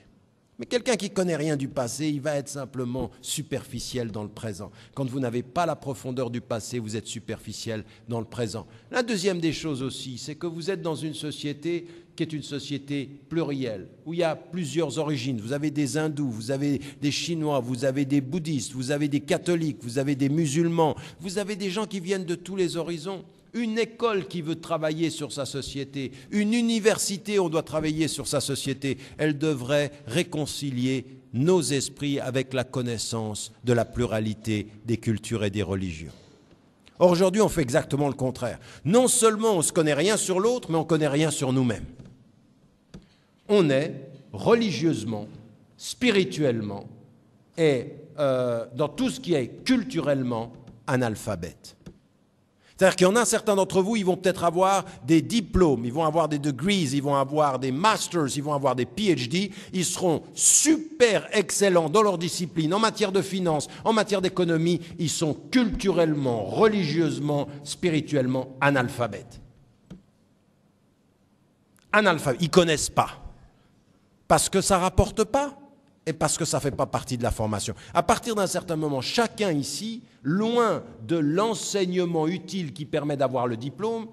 Mais quelqu'un qui ne connaît rien du passé, il va être simplement superficiel dans le présent. Quand vous n'avez pas la profondeur du passé, vous êtes superficiel dans le présent. La deuxième des choses aussi, c'est que vous êtes dans une société qui est une société plurielle, où il y a plusieurs origines. Vous avez des hindous, vous avez des chinois, vous avez des bouddhistes, vous avez des catholiques, vous avez des musulmans, vous avez des gens qui viennent de tous les horizons. Une école qui veut travailler sur sa société, une université, on doit travailler sur sa société, elle devrait réconcilier nos esprits avec la connaissance de la pluralité des cultures et des religions. Or, aujourd'hui, on fait exactement le contraire. Non seulement on ne se connaît rien sur l'autre, mais on ne connaît rien sur nous-mêmes. On est religieusement, spirituellement et dans tout ce qui est culturellement analphabète. C'est-à-dire qu'il y en a certains d'entre vous, ils vont peut-être avoir des diplômes, ils vont avoir des degrees, ils vont avoir des masters, ils vont avoir des PhD, ils seront super excellents dans leur discipline, en matière de finance, en matière d'économie, ils sont culturellement, religieusement, spirituellement analphabètes. Analphabètes, ils ne connaissent pas, parce que ça ne rapporte pas. Et parce que ça ne fait pas partie de la formation. À partir d'un certain moment, chacun ici, loin de l'enseignement utile qui permet d'avoir le diplôme,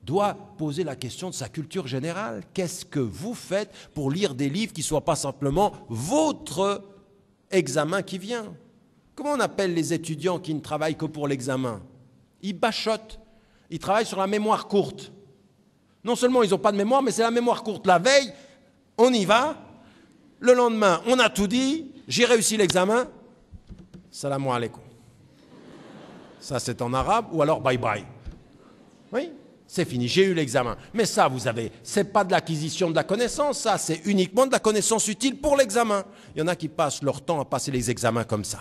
doit poser la question de sa culture générale. Qu'est-ce que vous faites pour lire des livres qui ne soient pas simplement votre examen qui vient? Comment on appelle les étudiants qui ne travaillent que pour l'examen? Ils bachotent. Ils travaillent sur la mémoire courte. Non seulement ils n'ont pas de mémoire, mais c'est la mémoire courte. La veille, on y va. Le lendemain, on a tout dit, j'ai réussi l'examen, salam alaikum. Ça, c'est en arabe, ou alors bye bye. Oui, c'est fini, j'ai eu l'examen. Mais ça, vous avez, c'est pas de l'acquisition de la connaissance, ça, c'est uniquement de la connaissance utile pour l'examen. Il y en a qui passent leur temps à passer les examens comme ça.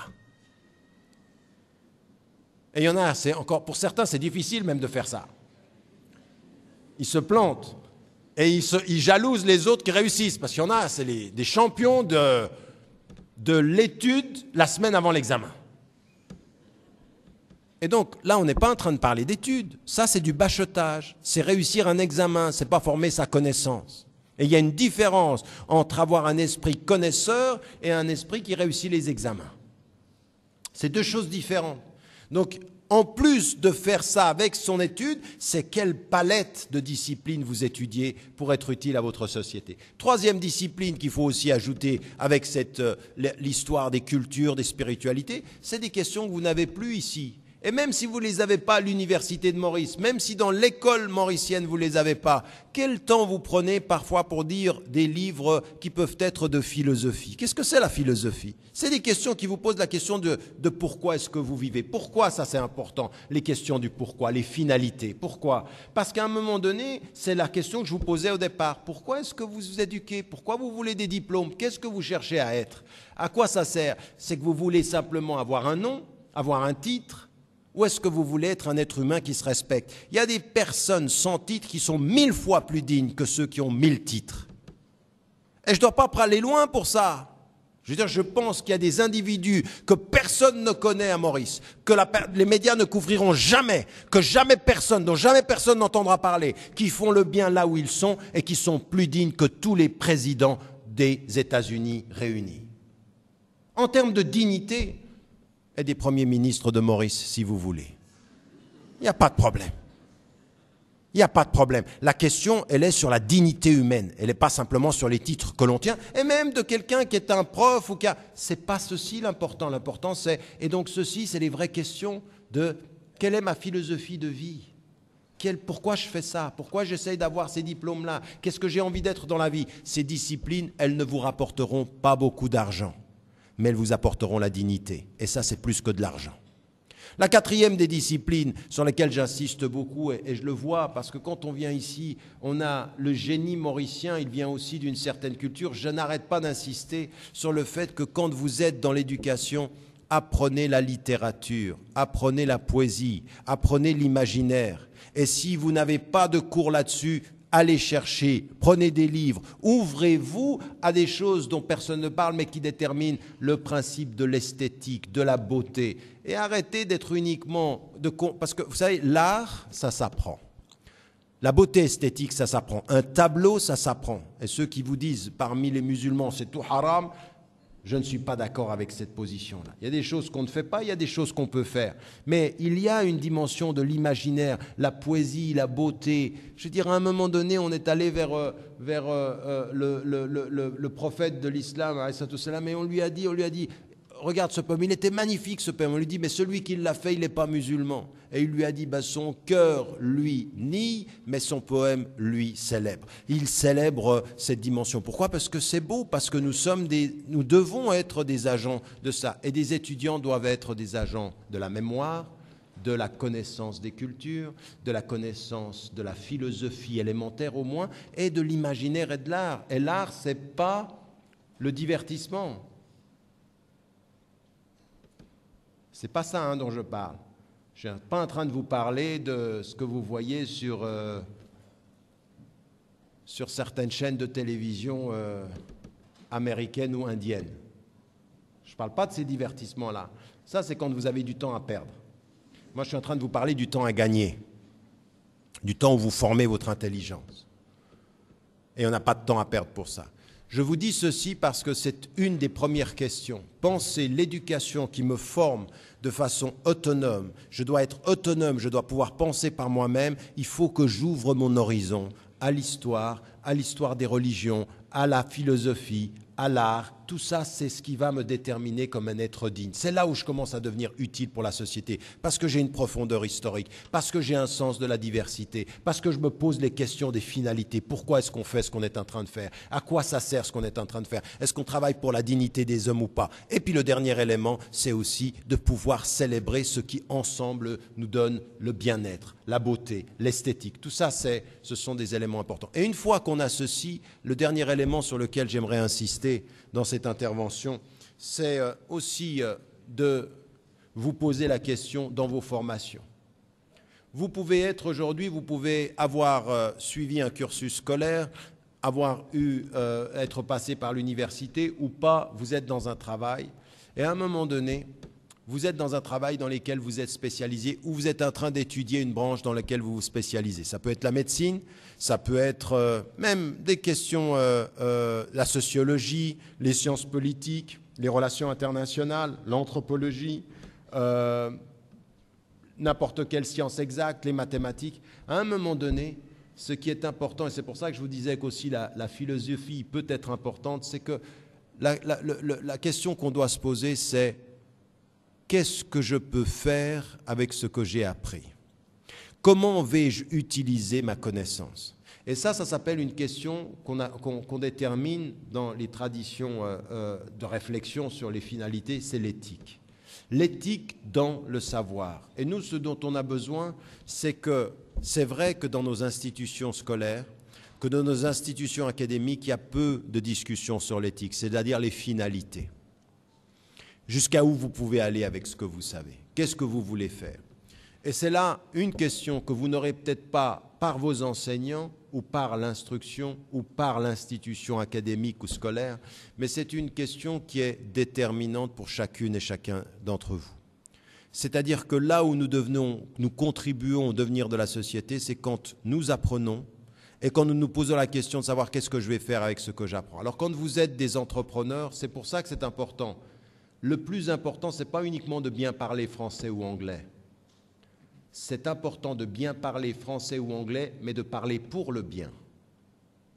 Et il y en a, c'est encore, pour certains, c'est difficile même de faire ça. Ils se plantent. Et ils jalousent les autres qui réussissent, parce qu'il y en a, c'est des champions de l'étude la semaine avant l'examen. Et donc, là, on n'est pas en train de parler d'études. Ça, c'est du bachotage. C'est réussir un examen, c'est pas former sa connaissance. Et il y a une différence entre avoir un esprit connaisseur et un esprit qui réussit les examens. C'est deux choses différentes. Donc, en plus de faire ça avec son étude, c'est quelle palette de disciplines vous étudiez pour être utile à votre société. Troisième discipline qu'il faut aussi ajouter avec l'histoire des cultures, des spiritualités, c'est des questions que vous n'avez plus ici. Et même si vous ne les avez pas à l'université de Maurice, même si dans l'école mauricienne vous ne les avez pas, quel temps vous prenez parfois pour lire des livres qui peuvent être de philosophie? Qu'est-ce que c'est la philosophie? C'est des questions qui vous posent la question de pourquoi est-ce que vous vivez? Pourquoi ça c'est important? Les questions du pourquoi, les finalités. Pourquoi? Parce qu'à un moment donné, c'est la question que je vous posais au départ. Pourquoi est-ce que vous vous éduquez? Pourquoi vous voulez des diplômes? Qu'est-ce que vous cherchez à être? À quoi ça sert? C'est que vous voulez simplement avoir un nom, avoir un titre, Ou est-ce que vous voulez être un être humain qui se respecte? Il y a des personnes sans titre qui sont 1000 fois plus dignes que ceux qui ont 1000 titres. Et je ne dois pas aller loin pour ça. Je veux dire, je pense qu'il y a des individus que personne ne connaît à Maurice, que les médias ne couvriront jamais, que jamais personne, dont jamais personne n'entendra parler, qui font le bien là où ils sont et qui sont plus dignes que tous les présidents des États-Unis réunis. En termes de dignité, et des premiers ministres de Maurice, si vous voulez. Il n'y a pas de problème. Il n'y a pas de problème. La question, elle est sur la dignité humaine. Elle n'est pas simplement sur les titres que l'on tient, et même de quelqu'un qui est un prof ou qui a... C'est pas ceci l'important. L'important, c'est... Et donc, ceci, c'est les vraies questions de quelle est ma philosophie de vie? Pourquoi je fais ça? Pourquoi j'essaye d'avoir ces diplômes-là? Qu'est-ce que j'ai envie d'être dans la vie? Ces disciplines, elles ne vous rapporteront pas beaucoup d'argent, mais elles vous apporteront la dignité. Et ça, c'est plus que de l'argent. La quatrième des disciplines sur lesquelles j'insiste beaucoup, et je le vois, parce que quand on vient ici, on a le génie mauricien, il vient aussi d'une certaine culture. Je n'arrête pas d'insister sur le fait que quand vous êtes dans l'éducation, apprenez la littérature, apprenez la poésie, apprenez l'imaginaire. Et si vous n'avez pas de cours là-dessus, allez chercher, prenez des livres, ouvrez-vous à des choses dont personne ne parle, mais qui déterminent le principe de l'esthétique, de la beauté. Et arrêtez d'être uniquement... Parce que, vous savez, l'art, ça s'apprend. La beauté esthétique, ça s'apprend. Un tableau, ça s'apprend. Et ceux qui vous disent, parmi les musulmans, c'est tout haram, je ne suis pas d'accord avec cette position-là. Il y a des choses qu'on ne fait pas, il y a des choses qu'on peut faire. Mais il y a une dimension de l'imaginaire, la poésie, la beauté. Je veux dire, à un moment donné, on est allé vers le prophète de l'islam, et on lui a dit, regarde ce poème, il était magnifique ce poème. On lui dit, mais celui qui l'a fait, il n'est pas musulman. Et il lui a dit, son cœur, lui, nie, mais son poème, lui, célèbre. Il célèbre cette dimension. Pourquoi? Parce que c'est beau, parce que nous devons être des agents de ça. Et des étudiants doivent être des agents de la mémoire, de la connaissance des cultures, de la connaissance de la philosophie élémentaire au moins, et de l'imaginaire et de l'art. Et l'art, ce n'est pas le divertissement. Ce n'est pas ça dont je parle. Je ne suis pas en train de vous parler de ce que vous voyez sur certaines chaînes de télévision américaines ou indiennes. Je ne parle pas de ces divertissements-là. Ça, c'est quand vous avez du temps à perdre. Moi, je suis en train de vous parler du temps à gagner, du temps où vous formez votre intelligence. Et on n'a pas de temps à perdre pour ça. Je vous dis ceci parce que c'est une des premières questions. Pensez l'éducation qui me forme de façon autonome. Je dois être autonome, je dois pouvoir penser par moi-même. Il faut que j'ouvre mon horizon à l'histoire des religions, à la philosophie, à l'art. Tout ça, c'est ce qui va me déterminer comme un être digne. C'est là où je commence à devenir utile pour la société, parce que j'ai une profondeur historique, parce que j'ai un sens de la diversité, parce que je me pose les questions des finalités. Pourquoi est-ce qu'on fait ce qu'on est en train de faire? À quoi ça sert ce qu'on est en train de faire? Est-ce qu'on travaille pour la dignité des hommes ou pas? Et puis le dernier élément, c'est aussi de pouvoir célébrer ce qui, ensemble, nous donne le bien-être, la beauté, l'esthétique. Tout ça, ce sont des éléments importants. Et une fois qu'on a ceci, le dernier élément sur lequel j'aimerais insister dans cette intervention, c'est aussi de vous poser la question dans vos formations. Vous pouvez être aujourd'hui, vous pouvez avoir suivi un cursus scolaire, être passé par l'université ou pas, vous êtes dans un travail, et à un moment donné, vous êtes dans un travail dans lequel vous êtes spécialisé ou vous êtes en train d'étudier une branche dans laquelle vous vous spécialisez. Ça peut être la médecine, ça peut être même des questions, la sociologie, les sciences politiques, les relations internationales, l'anthropologie, n'importe quelle science exacte, les mathématiques. À un moment donné, ce qui est important, et c'est pour ça que je vous disais qu'aussi la philosophie peut être importante, c'est que la question qu'on doit se poser, c'est qu'est-ce que je peux faire avec ce que j'ai appris? Comment vais-je utiliser ma connaissance? Et ça s'appelle une question qu'on détermine dans les traditions de réflexion sur les finalités, c'est l'éthique. L'éthique dans le savoir. Et nous, ce dont on a besoin, c'est que c'est vrai que dans nos institutions scolaires, que dans nos institutions académiques, il y a peu de discussions sur l'éthique, c'est-à-dire les finalités. Jusqu'à où vous pouvez aller avec ce que vous savez? Qu'est-ce que vous voulez faire? Et c'est là une question que vous n'aurez peut-être pas par vos enseignants ou par l'instruction ou par l'institution académique ou scolaire, mais c'est une question qui est déterminante pour chacune et chacun d'entre vous. C'est-à-dire que là où nous contribuons au devenir de la société, c'est quand nous apprenons et quand nous nous posons la question de savoir qu'est-ce que je vais faire avec ce que j'apprends. Alors quand vous êtes des entrepreneurs, c'est pour ça que c'est important. Le plus important, ce n'est pas uniquement de bien parler français ou anglais. C'est important de bien parler français ou anglais, mais de parler pour le bien.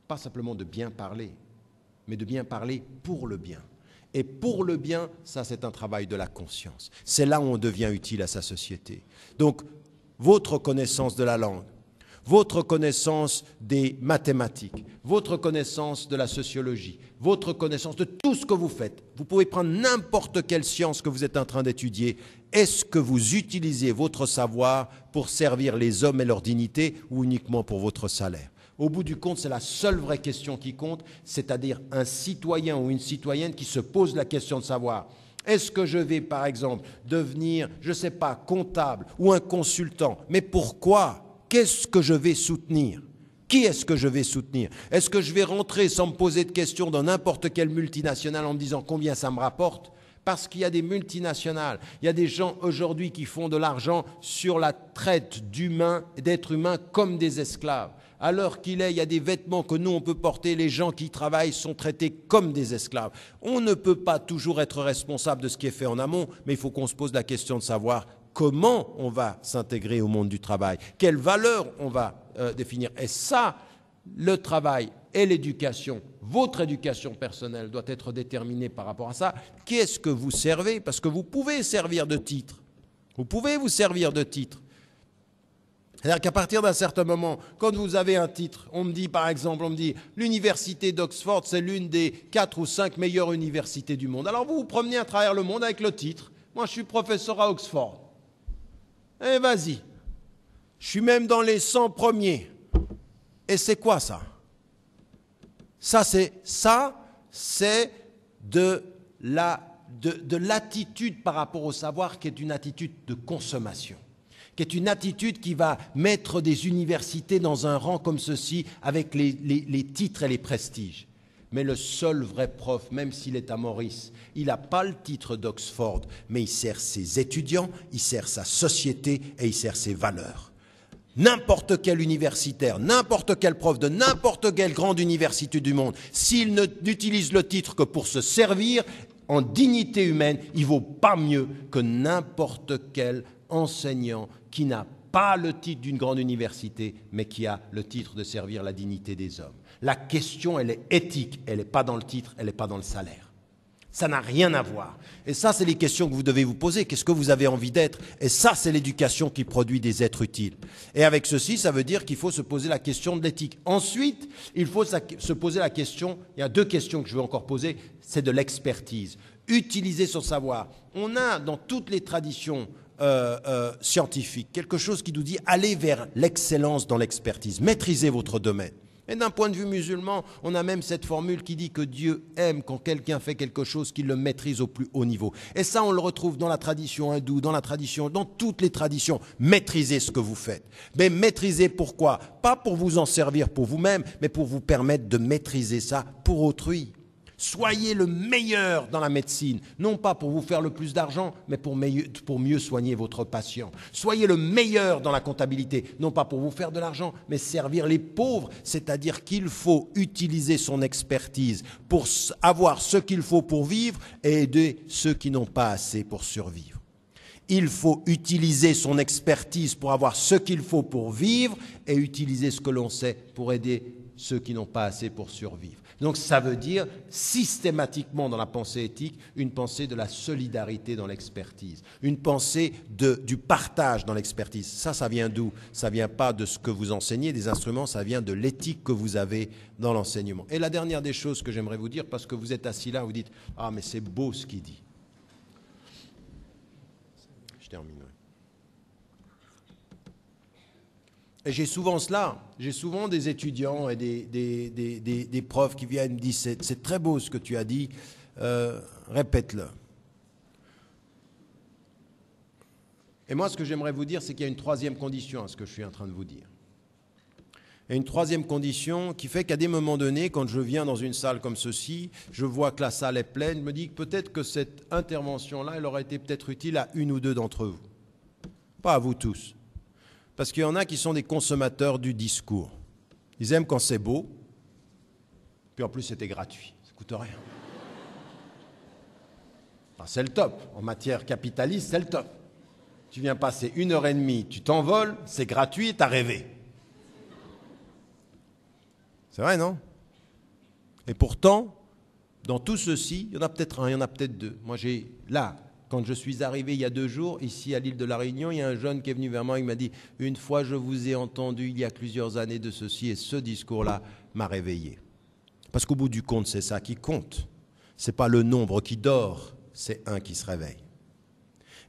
Pas simplement de bien parler, mais de bien parler pour le bien. Et pour le bien, ça c'est un travail de la conscience. C'est là où on devient utile à sa société. Donc, votre connaissance de la langue, votre connaissance des mathématiques, votre connaissance de la sociologie, votre connaissance de tout ce que vous faites. Vous pouvez prendre n'importe quelle science que vous êtes en train d'étudier. Est-ce que vous utilisez votre savoir pour servir les hommes et leur dignité ou uniquement pour votre salaire? Au bout du compte, c'est la seule vraie question qui compte, c'est-à-dire un citoyen ou une citoyenne qui se pose la question de savoir est-ce que je vais, par exemple, devenir, je ne sais pas, comptable ou un consultant? Mais pourquoi? Qu'est-ce que je vais soutenir? Qui est-ce que je vais soutenir? Est-ce que je vais rentrer sans me poser de questions dans n'importe quelle multinationale en me disant combien ça me rapporte? Parce qu'il y a des multinationales, il y a des gens aujourd'hui qui font de l'argent sur la traite d'humains, d'êtres humains comme des esclaves. À l'heure qu'il est, il y a des vêtements que nous, on peut porter, les gens qui travaillent sont traités comme des esclaves. On ne peut pas toujours être responsable de ce qui est fait en amont, mais il faut qu'on se pose la question de savoir comment on va s'intégrer au monde du travail, quelles valeurs on va définir. Et ça, le travail et l'éducation, votre éducation personnelle doit être déterminée par rapport à ça. Qu'est-ce que vous servez? Parce que vous pouvez servir de titre. Vous pouvez vous servir de titre. C'est-à-dire qu'à partir d'un certain moment, quand vous avez un titre, on me dit par exemple, l'université d'Oxford, c'est l'une des 4 ou 5 meilleures universités du monde. Alors vous vous promenez à travers le monde avec le titre. Moi, je suis professeur à Oxford. Eh, vas-y. Je suis même dans les 100 premiers. Et c'est quoi ça? Ça, c'est de l'attitude par rapport au savoir qui est une attitude de consommation, qui est une attitude qui va mettre des universités dans un rang comme ceci avec les titres et les prestiges. Mais le seul vrai prof, même s'il est à Maurice, il n'a pas le titre d'Oxford, mais il sert ses étudiants, il sert sa société et il sert ses valeurs. N'importe quel universitaire, n'importe quel prof de n'importe quelle grande université du monde, s'il n'utilise le titre que pour se servir en dignité humaine, il ne vaut pas mieux que n'importe quel enseignant qui n'a pas le titre d'une grande université, mais qui a le titre de servir la dignité des hommes. La question, elle est éthique, elle n'est pas dans le titre, elle n'est pas dans le salaire. Ça n'a rien à voir. Et ça, c'est les questions que vous devez vous poser. Qu'est-ce que vous avez envie d'être? Et ça, c'est l'éducation qui produit des êtres utiles. Et avec ceci, ça veut dire qu'il faut se poser la question de l'éthique. Ensuite, il faut se poser la question, il y a 2 questions que je veux encore poser, c'est de l'expertise. Utiliser son savoir. On a dans toutes les traditions scientifiques quelque chose qui nous dit allez vers l'excellence dans l'expertise, maîtrisez votre domaine. Et d'un point de vue musulman, on a même cette formule qui dit que Dieu aime quand quelqu'un fait quelque chose qu'il le maîtrise au plus haut niveau. Et ça, on le retrouve dans la tradition hindoue, dans toutes les traditions. Maîtrisez ce que vous faites. Mais maîtrisez pourquoi? Pas pour vous en servir pour vous-même, mais pour vous permettre de maîtriser ça pour autrui. Soyez le meilleur dans la médecine, non pas pour vous faire le plus d'argent, mais pour mieux soigner votre patient. Soyez le meilleur dans la comptabilité, non pas pour vous faire de l'argent, mais servir les pauvres, c'est-à-dire qu'il faut utiliser son expertise pour avoir ce qu'il faut pour vivre et aider ceux qui n'ont pas assez pour survivre. Il faut utiliser son expertise pour avoir ce qu'il faut pour vivre et utiliser ce que l'on sait pour aider ceux qui n'ont pas assez pour survivre. Donc ça veut dire systématiquement dans la pensée éthique, une pensée de la solidarité dans l'expertise, une pensée du partage dans l'expertise. Ça vient d'où? Ça vient pas de ce que vous enseignez, des instruments, ça vient de l'éthique que vous avez dans l'enseignement. Et la dernière des choses que j'aimerais vous dire, parce que vous êtes assis là, vous dites « Ah, mais c'est beau ce qu'il dit ». Je termine. Et j'ai souvent cela, j'ai souvent des étudiants et des profs qui viennent me dire c'est très beau ce que tu as dit, répète-le. Et moi, ce que j'aimerais vous dire, c'est qu'il y a une troisième condition à ce que je suis en train de vous dire. Et une troisième condition qui fait qu'à des moments donnés, quand je viens dans une salle comme ceci, je vois que la salle est pleine, je me dis que peut-être que cette intervention-là, elle aurait été peut-être utile à une ou deux d'entre vous. Pas à vous tous. Parce qu'il y en a qui sont des consommateurs du discours. Ils aiment quand c'est beau, puis en plus c'était gratuit, ça ne coûte rien. Enfin, c'est le top. En matière capitaliste, c'est le top. Tu viens passer 1h30, tu t'envoles, c'est gratuit, t'as rêvé. C'est vrai, non? Et pourtant, dans tout ceci, il y en a peut-être un, il y en a peut-être deux. Moi, quand je suis arrivé il y a 2 jours, ici à l'île de la Réunion, il y a un jeune qui est venu vers moi, il m'a dit « Une fois, je vous ai entendu il y a plusieurs années de ceci, et ce discours-là m'a réveillé. » Parce qu'au bout du compte, c'est ça qui compte. Ce n'est pas le nombre qui dort, c'est un qui se réveille.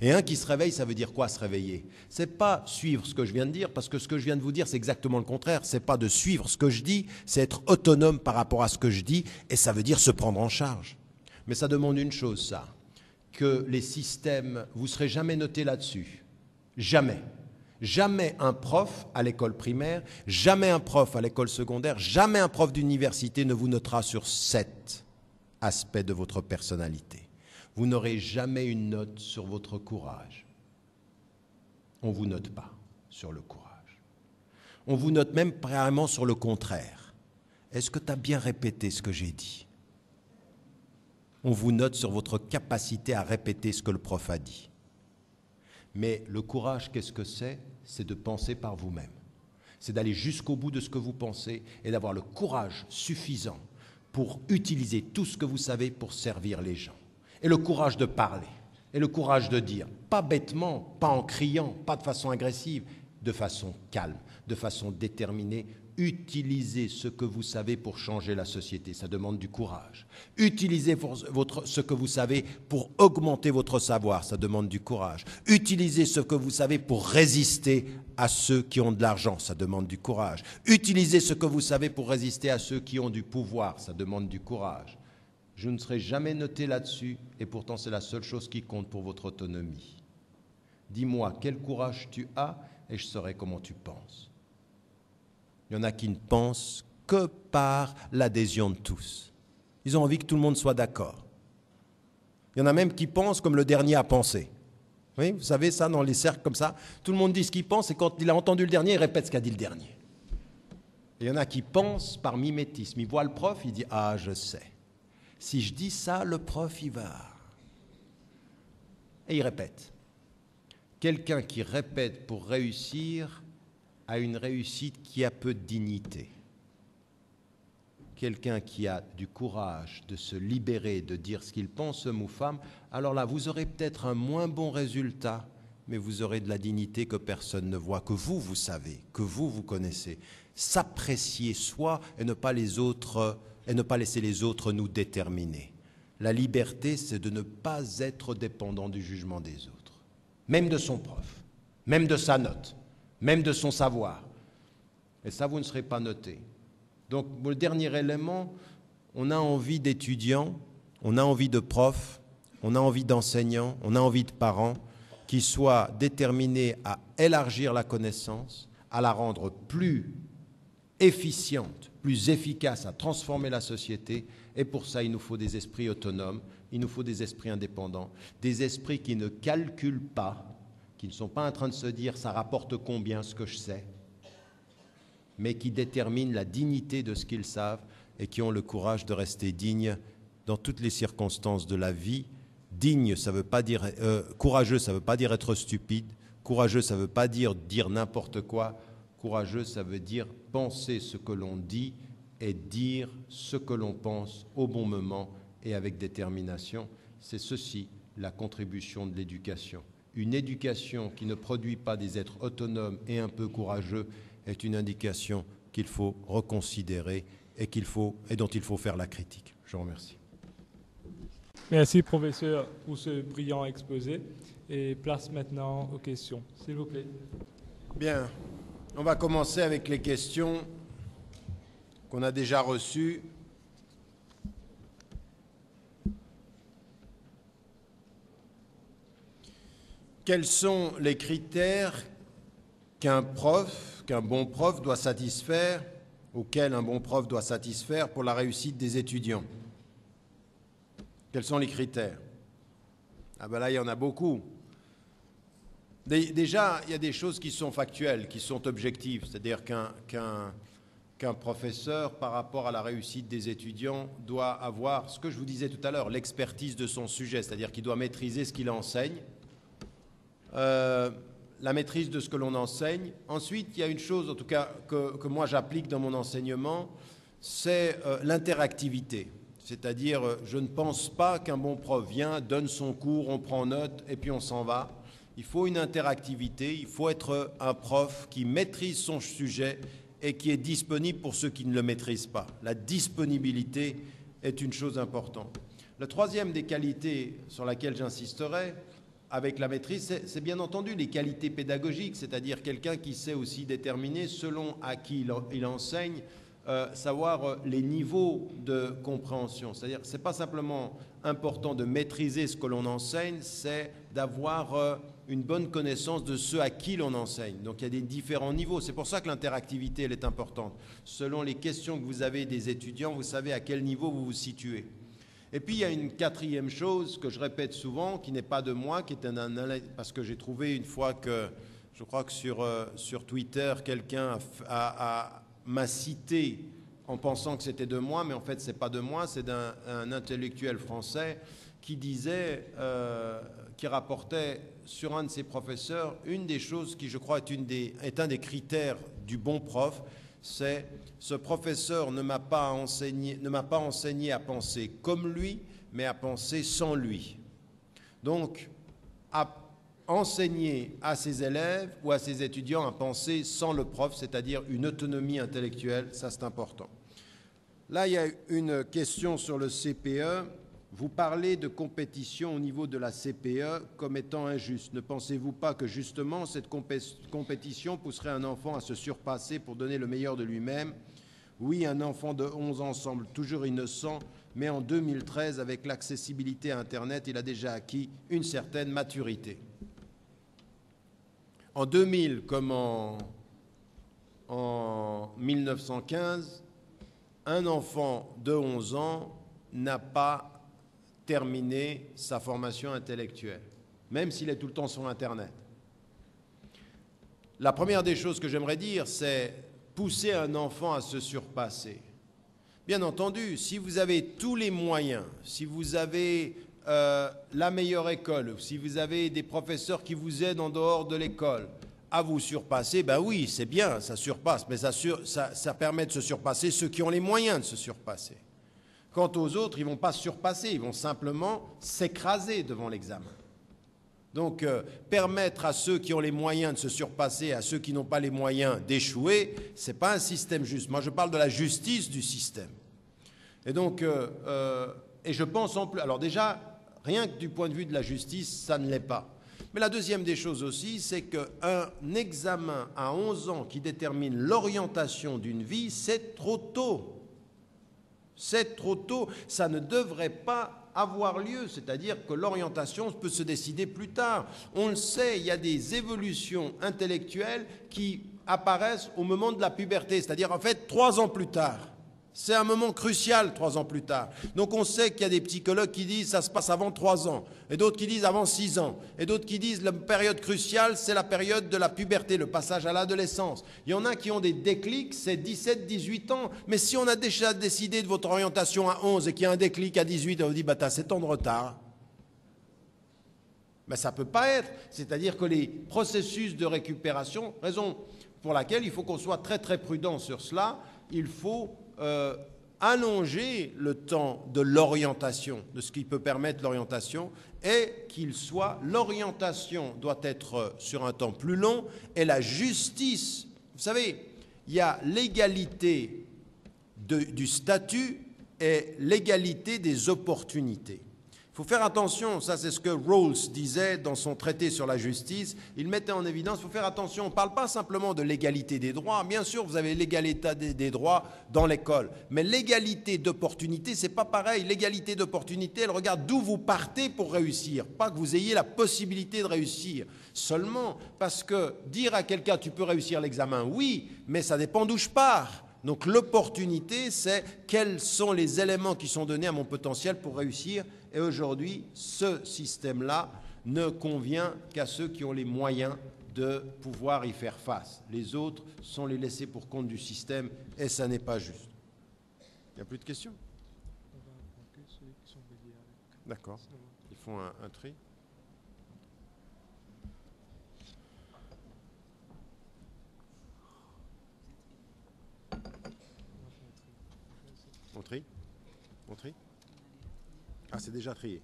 Et un qui se réveille, ça veut dire quoi, se réveiller? Ce n'est pas suivre ce que je viens de dire, parce que ce que je viens de vous dire, c'est exactement le contraire. Ce n'est pas de suivre ce que je dis, c'est être autonome par rapport à ce que je dis, et ça veut dire se prendre en charge. Mais ça demande une chose, ça, que les systèmes, vous ne serez jamais noté là-dessus. Jamais. Jamais un prof à l'école primaire, jamais un prof à l'école secondaire, jamais un prof d'université ne vous notera sur 7 aspects de votre personnalité. Vous n'aurez jamais une note sur votre courage. On ne vous note pas sur le courage. On vous note même carrément sur le contraire. Est-ce que tu as bien répété ce que j'ai dit? On vous note sur votre capacité à répéter ce que le prof a dit. Mais le courage, qu'est-ce que c'est? C'est de penser par vous-même. C'est d'aller jusqu'au bout de ce que vous pensez et d'avoir le courage suffisant pour utiliser tout ce que vous savez pour servir les gens. Et le courage de parler, et le courage de dire, pas bêtement, pas en criant, pas de façon agressive, de façon calme, de façon déterminée. Utilisez ce que vous savez pour changer la société, ça demande du courage. Utilisez ce que vous savez pour augmenter votre savoir, ça demande du courage. Utilisez ce que vous savez pour résister à ceux qui ont de l'argent, ça demande du courage. Utilisez ce que vous savez pour résister à ceux qui ont du pouvoir, ça demande du courage. Je ne serai jamais noté là-dessus, et pourtant c'est la seule chose qui compte pour votre autonomie. Dis-moi quel courage tu as, et je saurai comment tu penses. Il y en a qui ne pensent que par l'adhésion de tous. Ils ont envie que tout le monde soit d'accord. Il y en a même qui pensent comme le dernier a pensé. Oui, vous savez ça, dans les cercles comme ça, tout le monde dit ce qu'il pense, et quand il a entendu le dernier, il répète ce qu'a dit le dernier. Et il y en a qui pensent par mimétisme. Il voit le prof, il dit « Ah, je sais. Si je dis ça, le prof, il va. » Et il répète. Quelqu'un qui répète pour réussir a une réussite qui a peu de dignité. Quelqu'un qui a du courage de se libérer, de dire ce qu'il pense, homme ou femme, alors là, vous aurez peut-être un moins bon résultat, mais vous aurez de la dignité que personne ne voit, que vous, vous savez, que vous, vous connaissez. S'apprécier soi et ne pas laisser les autres nous déterminer. La liberté, c'est de ne pas être dépendant du jugement des autres, même de son prof, même de sa note, même de son savoir. Et ça, vous ne serez pas noté. Donc, le dernier élément, on a envie d'étudiants, on a envie de profs, on a envie d'enseignants, on a envie de parents qui soient déterminés à élargir la connaissance, à la rendre plus efficiente, plus efficace, à transformer la société. Et pour ça, il nous faut des esprits autonomes, il nous faut des esprits indépendants, des esprits qui ne calculent pas, qui ne sont pas en train de se dire « ça rapporte combien ce que je sais », mais qui déterminent la dignité de ce qu'ils savent et qui ont le courage de rester dignes dans toutes les circonstances de la vie. Digne, ça veut pas dire courageux, ça ne veut pas dire être stupide. Courageux, ça ne veut pas dire n'importe quoi. Courageux, ça veut dire penser ce que l'on dit et dire ce que l'on pense au bon moment et avec détermination. C'est ceci, la contribution de l'éducation. Une éducation qui ne produit pas des êtres autonomes et un peu courageux est une indication qu'il faut reconsidérer et dont il faut faire la critique. Je vous remercie. Merci, professeur, pour ce brillant exposé. Et place maintenant aux questions, s'il vous plaît. Bien, on va commencer avec les questions qu'on a déjà reçues. quels sont les critères qu'un bon prof doit satisfaire, auquel un bon prof doit satisfaire pour la réussite des étudiants? Quels sont les critères? Ah ben là, il y en a beaucoup. Déjà, il y a des choses qui sont factuelles, qui sont objectives, c'est-à-dire qu'un professeur, par rapport à la réussite des étudiants, doit avoir, ce que je vous disais tout à l'heure, l'expertise de son sujet, c'est-à-dire qu'il doit maîtriser ce qu'il enseigne, la maîtrise de ce que l'on enseigne. Ensuite, il y a une chose, en tout cas, que moi j'applique dans mon enseignement, c'est l'interactivité. C'est-à-dire, je ne pense pas qu'un bon prof vient, donne son cours, on prend note et puis on s'en va. Il faut une interactivité, il faut être un prof qui maîtrise son sujet et qui est disponible pour ceux qui ne le maîtrisent pas. La disponibilité est une chose importante. La troisième des qualités sur laquelle j'insisterai avec la maîtrise, c'est bien entendu les qualités pédagogiques, c'est-à-dire quelqu'un qui sait aussi déterminer selon à qui il enseigne, savoir les niveaux de compréhension. C'est-à-dire, ce n'est pas simplement important de maîtriser ce que l'on enseigne, c'est d'avoir une bonne connaissance de ceux à qui l'on enseigne. Donc il y a des différents niveaux. C'est pour ça que l'interactivité, elle est importante. Selon les questions que vous avez des étudiants, vous savez à quel niveau vous vous situez. Et puis il y a une quatrième chose que je répète souvent, qui n'est pas de moi, qui est parce que j'ai trouvé une fois que, je crois que sur Twitter, quelqu'un m'a cité en pensant que c'était de moi, mais en fait c'est pas de moi, c'est d'un intellectuel français qui disait, qui rapportait sur un de ses professeurs, une des choses qui je crois est un des critères du bon prof, c'est ce professeur ne m'a pas enseigné à penser comme lui, mais à penser sans lui. Donc, à enseigner à ses élèves ou à ses étudiants à penser sans le prof, c'est-à-dire une autonomie intellectuelle, ça c'est important. Là, il y a une question sur le CPE. Vous parlez de compétition au niveau de la CPE comme étant injuste. Ne pensez-vous pas que justement cette compétition pousserait un enfant à se surpasser pour donner le meilleur de lui-même? Oui, un enfant de 11 ans semble toujours innocent, mais en 2013, avec l'accessibilité à Internet, il a déjà acquis une certaine maturité. En 2000 comme en 1915, un enfant de 11 ans n'a pas terminé sa formation intellectuelle, même s'il est tout le temps sur Internet. La première des choses que j'aimerais dire, c'est pousser un enfant à se surpasser. Bien entendu, si vous avez tous les moyens, si vous avez la meilleure école, si vous avez des professeurs qui vous aident en dehors de l'école à vous surpasser, ben oui, c'est bien, ça surpasse, mais ça permet de se surpasser ceux qui ont les moyens de se surpasser. Quant aux autres, ils ne vont pas se surpasser, ils vont simplement s'écraser devant l'examen. Donc, permettre à ceux qui ont les moyens de se surpasser, à ceux qui n'ont pas les moyens d'échouer, ce n'est pas un système juste. Moi, je parle de la justice du système. Et donc, et je pense en plus... Alors déjà, rien que du point de vue de la justice, ça ne l'est pas. Mais la deuxième des choses aussi, c'est qu'un examen à 11 ans qui détermine l'orientation d'une vie, c'est trop tôt. C'est trop tôt, ça ne devrait pas avoir lieu, c'est-à-dire que l'orientation peut se décider plus tard. On le sait, il y a des évolutions intellectuelles qui apparaissent au moment de la puberté, c'est-à-dire en fait 3 ans plus tard. C'est un moment crucial 3 ans plus tard. Donc on sait qu'il y a des psychologues qui disent ça se passe avant 3 ans, et d'autres qui disent avant 6 ans, et d'autres qui disent la période cruciale, c'est la période de la puberté, le passage à l'adolescence. Il y en a qui ont des déclics, c'est 17-18 ans, mais si on a déjà décidé de votre orientation à 11 et qu'il y a un déclic à 18, on vous dit bah t'as 7 ans de retard. Mais ça ne peut pas être. C'est-à-dire que les processus de récupération, raison pour laquelle il faut qu'on soit très très prudent sur cela, il faut allonger le temps de l'orientation, de ce qui peut permettre l'orientation, et l'orientation doit être sur un temps plus long, et la justice, vous savez, il y a l'égalité du statut et l'égalité des opportunités. Il faut faire attention, ça c'est ce que Rawls disait dans son traité sur la justice, il mettait en évidence, il faut faire attention, on ne parle pas simplement de l'égalité des droits, bien sûr vous avez l'égalité des droits dans l'école, mais l'égalité d'opportunité, c'est pas pareil, l'égalité d'opportunité, elle regarde d'où vous partez pour réussir, pas que vous ayez la possibilité de réussir, seulement parce que dire à quelqu'un tu peux réussir l'examen, oui, mais ça dépend d'où je pars. Donc l'opportunité, c'est quels sont les éléments qui sont donnés à mon potentiel pour réussir. Et aujourd'hui, ce système-là ne convient qu'à ceux qui ont les moyens de pouvoir y faire face. Les autres sont les laissés pour compte du système et ça n'est pas juste. Il n'y a plus de questions? D'accord. Ils font un tri. On trie? On trie? Ah, c'est déjà trié.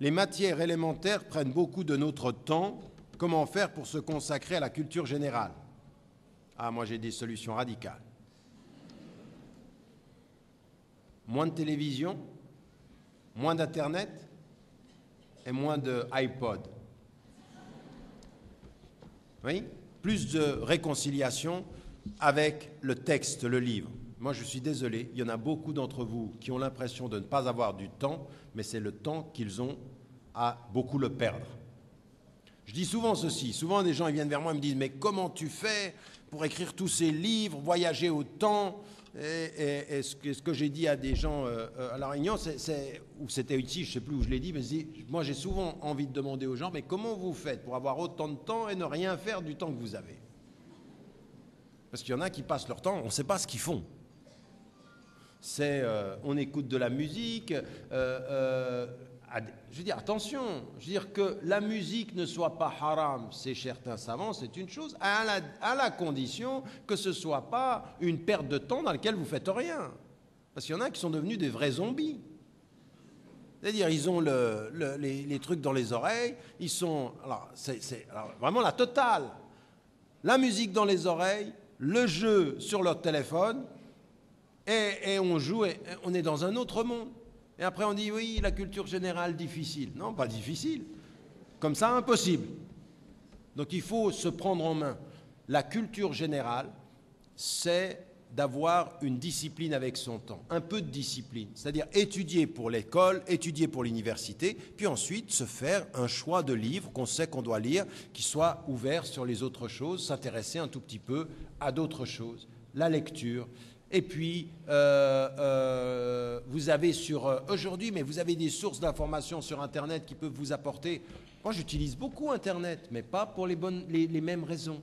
Les matières élémentaires prennent beaucoup de notre temps. Comment faire pour se consacrer à la culture générale? Ah, moi j'ai des solutions radicales. Moins de télévision, moins d'Internet et moins de iPod. Oui? Plus de réconciliation avec le texte, le livre. Moi, je suis désolé, il y en a beaucoup d'entre vous qui ont l'impression de ne pas avoir du temps, mais c'est le temps qu'ils ont à beaucoup le perdre. Je dis souvent ceci, souvent des gens ils viennent vers moi et me disent « Mais comment tu fais pour écrire tous ces livres, voyager autant ?» Et ce que j'ai dit à des gens à La Réunion, ou c'était ici, je ne sais plus où je l'ai dit, mais moi j'ai souvent envie de demander aux gens, mais comment vous faites pour avoir autant de temps et ne rien faire du temps que vous avez? Parce qu'il y en a qui passent leur temps, on ne sait pas ce qu'ils font. On écoute de la musique, je veux dire, attention, je veux dire que la musique ne soit pas haram, c'est certains savants, c'est une chose, à la condition que ce ne soit pas une perte de temps dans laquelle vous ne faites rien. Parce qu'il y en a qui sont devenus des vrais zombies. C'est-à-dire, ils ont les trucs dans les oreilles, ils sont... Alors, c'est vraiment la totale. La musique dans les oreilles, le jeu sur leur téléphone, et on joue, et on est dans un autre monde. Et après on dit oui, la culture générale difficile. Non, pas difficile. Comme ça, impossible. Donc il faut se prendre en main. La culture générale, c'est d'avoir une discipline avec son temps, un peu de discipline, c'est-à-dire étudier pour l'école, étudier pour l'université, puis ensuite se faire un choix de livres qu'on sait qu'on doit lire, qui soit ouvert sur les autres choses, s'intéresser un tout petit peu à d'autres choses, la lecture. Et puis, vous avez aujourd'hui, mais vous avez des sources d'informations sur Internet qui peuvent vous apporter. Moi, j'utilise beaucoup Internet, mais pas pour les mêmes raisons.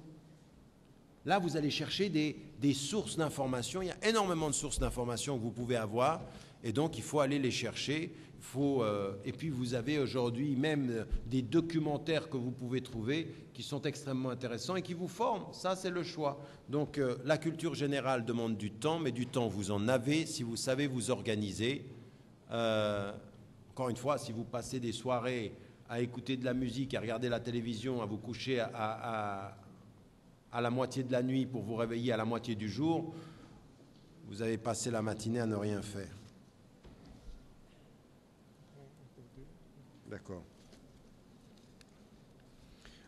Là, vous allez chercher des sources d'informations. Il y a énormément de sources d'informations que vous pouvez avoir, et donc il faut aller les chercher. Et puis, vous avez aujourd'hui même des documentaires que vous pouvez trouver qui sont extrêmement intéressants et qui vous forment. Ça, c'est le choix. Donc, la culture générale demande du temps, mais du temps, vous en avez si vous savez vous organiser. Encore une fois, si vous passez des soirées à écouter de la musique, à regarder la télévision, à vous coucher à la moitié de la nuit pour vous réveiller à la moitié du jour, vous avez passé la matinée à ne rien faire. D'accord.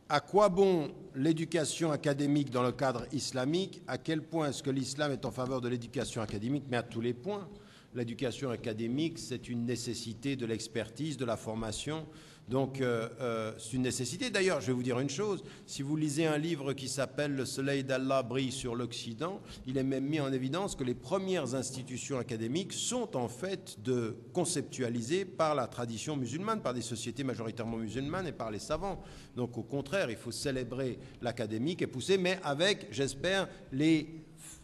À quoi bon l'éducation académique dans le cadre islamique? À quel point est-ce que l'islam est en faveur de l'éducation académique? Mais à tous les points. L'éducation académique, c'est une nécessité de l'expertise, de la formation. Donc, c'est une nécessité. D'ailleurs, je vais vous dire une chose. Si vous lisez un livre qui s'appelle « Le soleil d'Allah brille sur l'Occident », il est même mis en évidence que les premières institutions académiques sont en fait conceptualisées par la tradition musulmane, par des sociétés majoritairement musulmanes et par les savants. Donc, au contraire, il faut célébrer l'académique et pousser, mais avec, j'espère,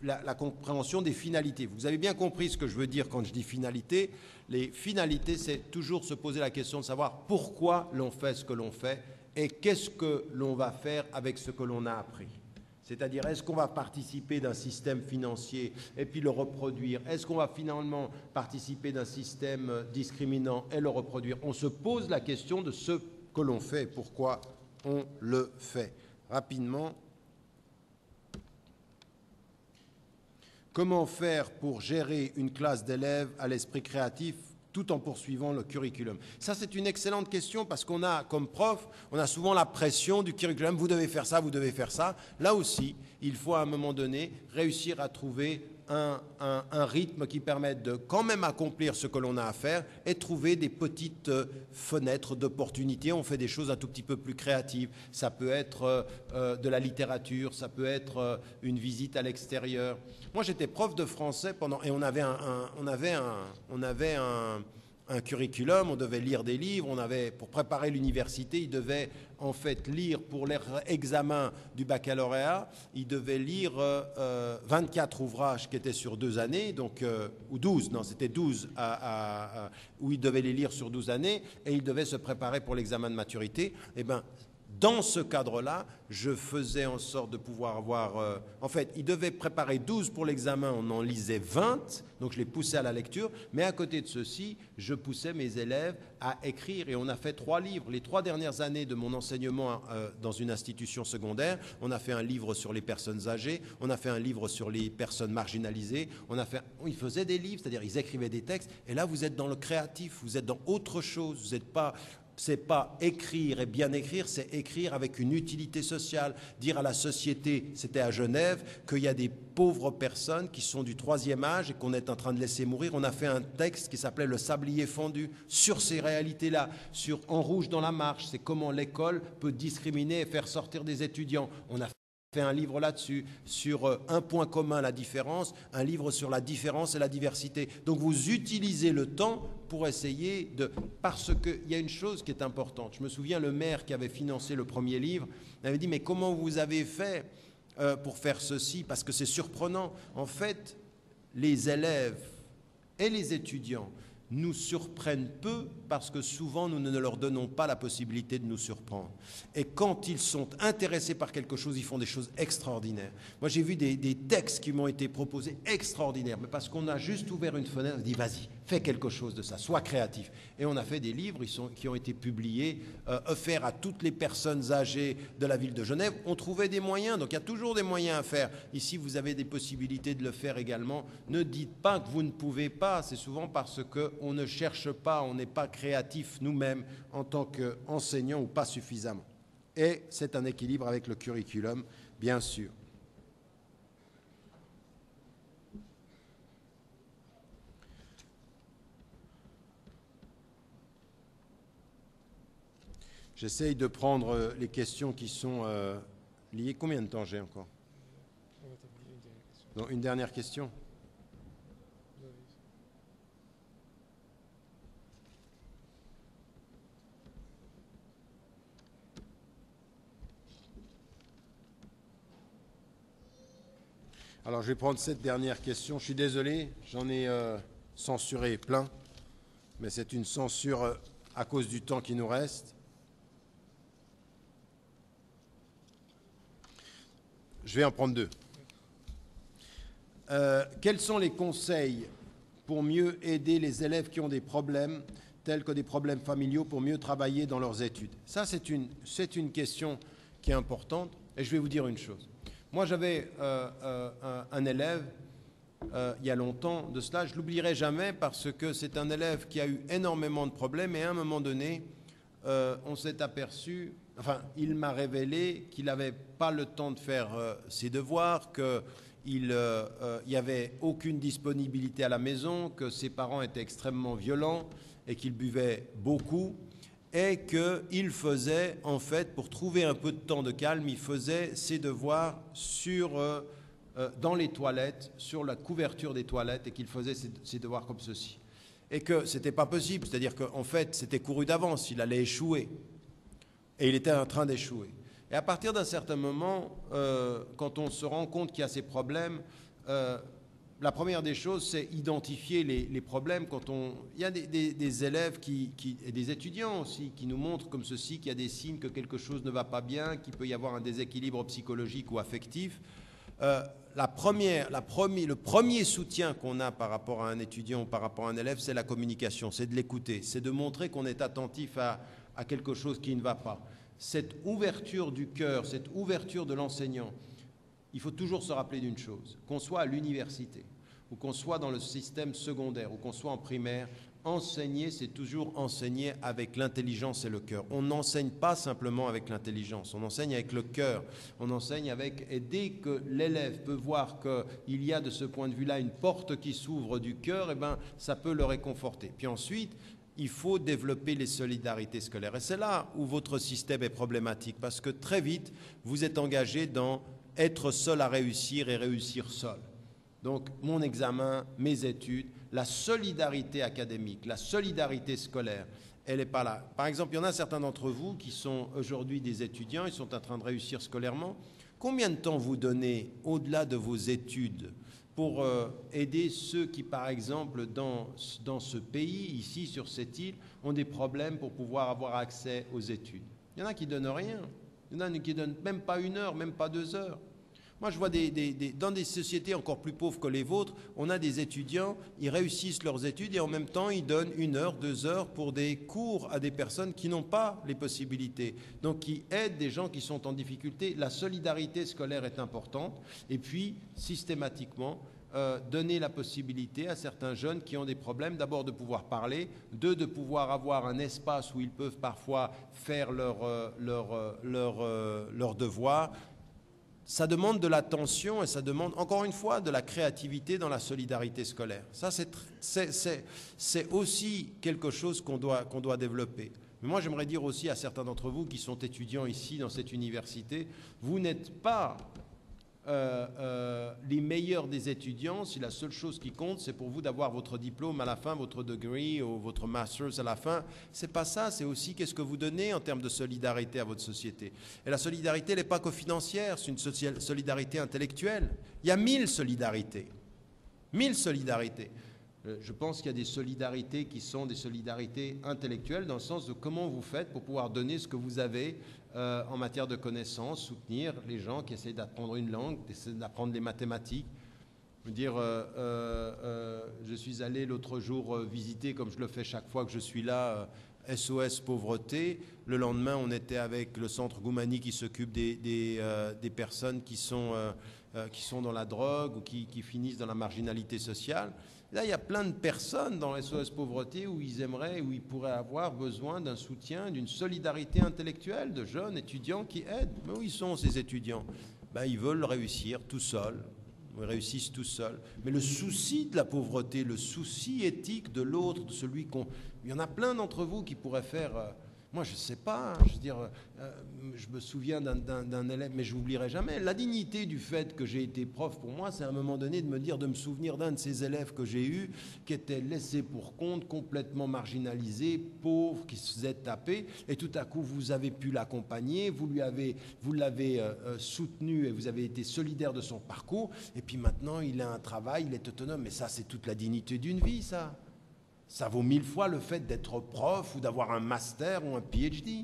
la compréhension des finalités. Vous avez bien compris ce que je veux dire quand je dis finalité. Les finalités, c'est toujours se poser la question de savoir pourquoi l'on fait ce que l'on fait et qu'est-ce que l'on va faire avec ce que l'on a appris. C'est-à-dire, est-ce qu'on va participer d'un système financier et puis le reproduire? Est-ce qu'on va finalement participer d'un système discriminant et le reproduire? On se pose la question de ce que l'on fait et pourquoi on le fait. Rapidement. Comment faire pour gérer une classe d'élèves à l'esprit créatif tout en poursuivant le curriculum? Ça, c'est une excellente question parce qu'on a, comme prof, on a souvent la pression du curriculum. Vous devez faire ça, vous devez faire ça. Là aussi, il faut à un moment donné réussir à trouver un rythme qui permette de quand même accomplir ce que l'on a à faire et trouver des petites fenêtres d'opportunité. On fait des choses un tout petit peu plus créatives. Ça peut être de la littérature, ça peut être une visite à l'extérieur. Moi, j'étais prof de français et on avait un curriculum, on devait lire des livres, pour préparer l'université, ils devaient en fait lire pour leur examen du baccalauréat, ils devaient lire 24 ouvrages qui étaient sur 2 années, donc, ou 12, non, c'était 12, où ils devaient les lire sur 12 années, et ils devaient se préparer pour l'examen de maturité. Eh bien, dans ce cadre-là, je faisais en sorte de pouvoir avoir... en fait, ils devaient préparer 12 pour l'examen, on en lisait 20, donc je les poussais à la lecture, mais à côté de ceci, je poussais mes élèves à écrire, et on a fait 3 livres. Les 3 dernières années de mon enseignement dans une institution secondaire, on a fait un livre sur les personnes âgées, on a fait un livre sur les personnes marginalisées, ils faisaient des livres, c'est-à-dire ils écrivaient des textes, et là vous êtes dans le créatif, vous êtes dans autre chose, vous n'êtes pas... C'est pas écrire et bien écrire, c'est écrire avec une utilité sociale. Dire à la société, c'était à Genève, qu'il y a des pauvres personnes qui sont du 3e âge et qu'on est en train de laisser mourir. On a fait un texte qui s'appelait « Le sablier fondu » sur ces réalités-là, sur « En rouge dans la marche », c'est comment l'école peut discriminer et faire sortir des étudiants. On a fait un livre là-dessus, sur un point commun, la différence, un livre sur la différence et la diversité. Donc vous utilisez le temps pour essayer de... Parce qu'il y a une chose qui est importante. Je me souviens, le maire qui avait financé le premier livre avait dit « Mais comment vous avez fait pour faire ceci ?» Parce que c'est surprenant. En fait, les élèves et les étudiants nous surprennent peu parce que souvent nous ne leur donnons pas la possibilité de nous surprendre. Et quand ils sont intéressés par quelque chose, ils font des choses extraordinaires. Moi j'ai vu des textes qui m'ont été proposés extraordinaires, mais parce qu'on a juste ouvert une fenêtre, on dit vas-y, fais quelque chose de ça, sois créatif. Et on a fait des livres qui ont été publiés, offerts à toutes les personnes âgées de la ville de Genève. On trouvait des moyens, donc il y a toujours des moyens à faire. Ici vous avez des possibilités de le faire également. Ne dites pas que vous ne pouvez pas, c'est souvent parce qu'on ne cherche pas, on n'est pas créatif nous-mêmes en tant qu'enseignants ou pas suffisamment. Et c'est un équilibre avec le curriculum, bien sûr. J'essaye de prendre les questions qui sont liées. Combien de temps j'ai encore? Non, une dernière question. Alors, je vais prendre cette dernière question. Je suis désolé, j'en ai censuré plein, mais c'est une censure à cause du temps qui nous reste. Je vais en prendre 2. Quels sont les conseils pour mieux aider les élèves qui ont des problèmes, tels que des problèmes familiaux, pour mieux travailler dans leurs études? Ça, c'est une question qui est importante, et je vais vous dire une chose. Moi, j'avais un élève, il y a longtemps de cela, je ne l'oublierai jamais parce que c'est un élève qui a eu énormément de problèmes et à un moment donné, on s'est aperçu, enfin, il m'a révélé qu'il n'avait pas le temps de faire ses devoirs, qu'il n'y avait aucune disponibilité à la maison, que ses parents étaient extrêmement violents et qu'il buvait beaucoup. Et qu'il faisait, en fait, pour trouver un peu de temps de calme, il faisait ses devoirs dans les toilettes, sur la couverture des toilettes, et qu'il faisait ses devoirs comme ceci. Et que ce n'était pas possible, c'est-à-dire qu'en fait, c'était couru d'avance, il allait échouer. Et il était en train d'échouer. Et à partir d'un certain moment, quand on se rend compte qu'il y a ces problèmes, la première des choses, c'est identifier les problèmes. Il y a des élèves et des étudiants aussi qui nous montrent comme ceci, qu'il y a des signes que quelque chose ne va pas bien, qu'il peut y avoir un déséquilibre psychologique ou affectif. Le premier soutien qu'on a par rapport à un étudiant ou par rapport à un élève, c'est la communication, c'est de l'écouter, c'est de montrer qu'on est attentif à quelque chose qui ne va pas. Cette ouverture du cœur, cette ouverture de l'enseignant, il faut toujours se rappeler d'une chose, qu'on soit à l'université, ou qu'on soit dans le système secondaire, ou qu'on soit en primaire, enseigner, c'est toujours enseigner avec l'intelligence et le cœur. On n'enseigne pas simplement avec l'intelligence, on enseigne avec le cœur, on enseigne avec... Et dès que l'élève peut voir qu'il y a de ce point de vue-là une porte qui s'ouvre du cœur, eh ben, ça peut le réconforter. Puis ensuite, il faut développer les solidarités scolaires. Et c'est là où votre système est problématique, parce que très vite, vous êtes engagé dans être seul à réussir et réussir seul. Donc, mon examen, mes études, la solidarité académique, la solidarité scolaire, elle n'est pas là. Par exemple, il y en a certains d'entre vous qui sont aujourd'hui des étudiants, ils sont en train de réussir scolairement. Combien de temps vous donnez, au-delà de vos études, pour aider ceux qui, par exemple, dans ce pays, ici, sur cette île, ont des problèmes pour pouvoir avoir accès aux études? Il y en a qui ne donnent rien. Il y en a qui ne donnent même pas 1 heure, même pas 2 heures. Moi, je vois dans des sociétés encore plus pauvres que les vôtres, on a des étudiants, ils réussissent leurs études et en même temps, ils donnent 1 heure, 2 heures pour des cours à des personnes qui n'ont pas les possibilités. Donc, qui aident des gens qui sont en difficulté. La solidarité scolaire est importante. Et puis, systématiquement, donner la possibilité à certains jeunes qui ont des problèmes, d'abord de pouvoir parler, de pouvoir avoir un espace où ils peuvent parfois faire leurs devoirs. Ça demande de l'attention et ça demande, encore une fois, de la créativité dans la solidarité scolaire. Ça, c'est aussi quelque chose qu'on doit développer. Mais moi, j'aimerais dire aussi à certains d'entre vous qui sont étudiants ici, dans cette université, vous n'êtes pas les meilleurs des étudiants si la seule chose qui compte, c'est pour vous d'avoir votre diplôme à la fin, votre degree ou votre master's à la fin. C'est pas ça, c'est aussi qu'est-ce que vous donnez en termes de solidarité à votre société. Et la solidarité, elle n'est pas que financière, c'est une solidarité intellectuelle. Il y a 1000 solidarités. 1000 solidarités. Je pense qu'il y a des solidarités qui sont des solidarités intellectuelles dans le sens de comment vous faites pour pouvoir donner ce que vous avez en matière de connaissances, soutenir les gens qui essaient d'apprendre une langue, essaient d'apprendre les mathématiques. Je veux dire, je suis allé l'autre jour visiter, comme je le fais chaque fois que je suis là, SOS Pauvreté. Le lendemain, on était avec le centre Goumani qui s'occupe des personnes qui sont dans la drogue ou qui finissent dans la marginalité sociale. Là, il y a plein de personnes dans SOS Pauvreté où ils pourraient avoir besoin d'un soutien, d'une solidarité intellectuelle, de jeunes étudiants qui aident. Mais où ils sont, ces étudiants? Ils veulent réussir tout seuls. Ils réussissent tout seuls. Mais le souci de la pauvreté, le souci éthique de l'autre, de celui qu'on... Il y en a plein d'entre vous qui pourraient faire... Moi, je ne sais pas, je veux dire, je me souviens d'un élève, mais je n'oublierai jamais. La dignité du fait que j'ai été prof, pour moi, c'est à un moment donné de me souvenir d'un de ces élèves que j'ai eu, qui était laissé pour compte, complètement marginalisé, pauvre, qui se faisait taper, et tout à coup, vous avez pu l'accompagner, vous l'avez soutenu et vous avez été solidaire de son parcours, et puis maintenant, il a un travail, il est autonome, mais ça, c'est toute la dignité d'une vie, ça. Ça vaut 1000 fois le fait d'être prof ou d'avoir un master ou un PhD.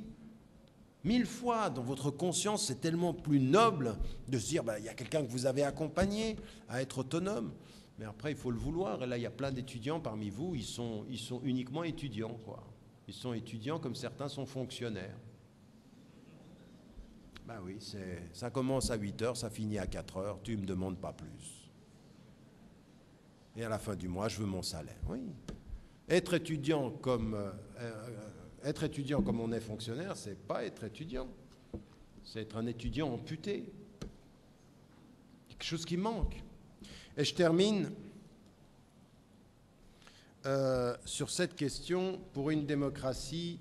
1000 fois, dans votre conscience, c'est tellement plus noble de se dire, il y a quelqu'un que vous avez accompagné à être autonome. Mais après, il faut le vouloir. Et là, il y a plein d'étudiants parmi vous, ils sont uniquement étudiants, quoi. Ils sont étudiants comme certains sont fonctionnaires. Oui, ça commence à 8 heures, ça finit à 4 heures, tu ne me demandes pas plus. Et à la fin du mois, je veux mon salaire. Oui. Être étudiant comme on est fonctionnaire, c'est pas être étudiant. C'est être un étudiant amputé. Quelque chose qui manque. Et je termine sur cette question. Pour une démocratie,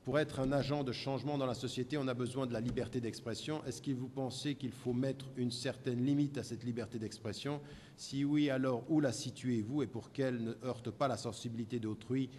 pour être un agent de changement dans la société, on a besoin de la liberté d'expression. Est-ce que vous pensez qu'il faut mettre une certaine limite à cette liberté d'expression? Si oui, alors où la situez-vous et pour qu'elle ne heurte pas la sensibilité d'autrui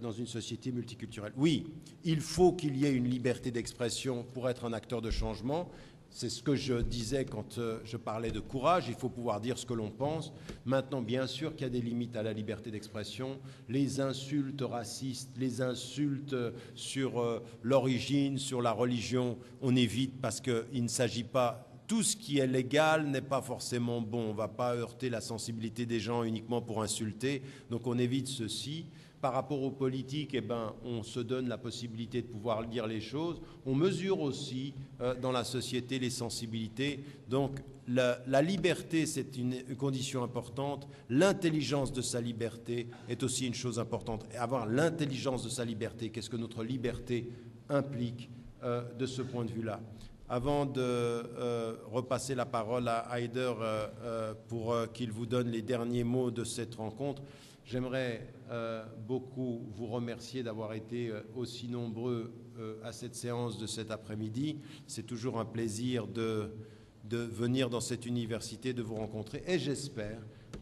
dans une société multiculturelle? Oui, il faut qu'il y ait une liberté d'expression pour être un acteur de changement. C'est ce que je disais quand je parlais de courage. Il faut pouvoir dire ce que l'on pense. Maintenant, bien sûr qu'il y a des limites à la liberté d'expression. Les insultes racistes, les insultes sur l'origine, sur la religion, on évite parce qu'il ne s'agit pas tout ce qui est légal n'est pas forcément bon. On ne va pas heurter la sensibilité des gens uniquement pour insulter, donc on évite ceci. Par rapport aux politiques, eh ben, on se donne la possibilité de pouvoir dire les choses. On mesure aussi dans la société les sensibilités. Donc la liberté, c'est une condition importante. L'intelligence de sa liberté est aussi une chose importante. Et avoir l'intelligence de sa liberté, qu'est-ce que notre liberté implique de ce point de vue-là? Avant de repasser la parole à Haider pour qu'il vous donne les derniers mots de cette rencontre, j'aimerais beaucoup vous remercier d'avoir été aussi nombreux à cette séance de cet après-midi. C'est toujours un plaisir de venir dans cette université, de vous rencontrer. Et j'espère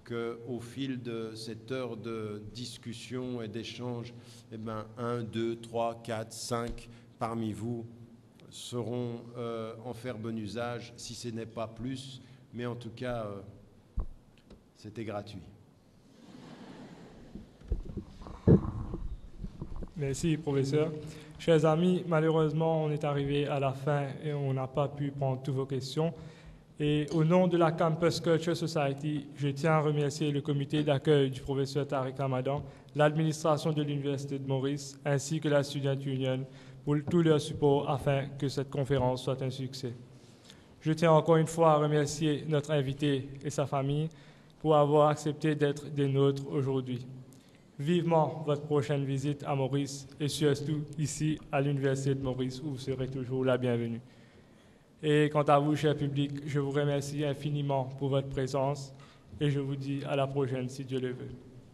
qu'au fil de cette heure de discussion et d'échange, eh ben, 1, 2, 3, 4, 5 parmi vous sauront en faire bon usage, si ce n'est pas plus. Mais en tout cas, c'était gratuit. Merci, professeur. Chers amis, malheureusement, on est arrivé à la fin et on n'a pas pu prendre toutes vos questions. Et au nom de la Campus Culture Society, je tiens à remercier le comité d'accueil du professeur Tariq Ramadan, l'administration de l'Université de Maurice, ainsi que la Student Union pour tout leur support afin que cette conférence soit un succès. Je tiens encore une fois à remercier notre invité et sa famille pour avoir accepté d'être des nôtres aujourd'hui. Vivement votre prochaine visite à Maurice et surtout ici à l'Université de Maurice où vous serez toujours la bienvenue. Et quant à vous, cher public, je vous remercie infiniment pour votre présence et je vous dis à la prochaine si Dieu le veut.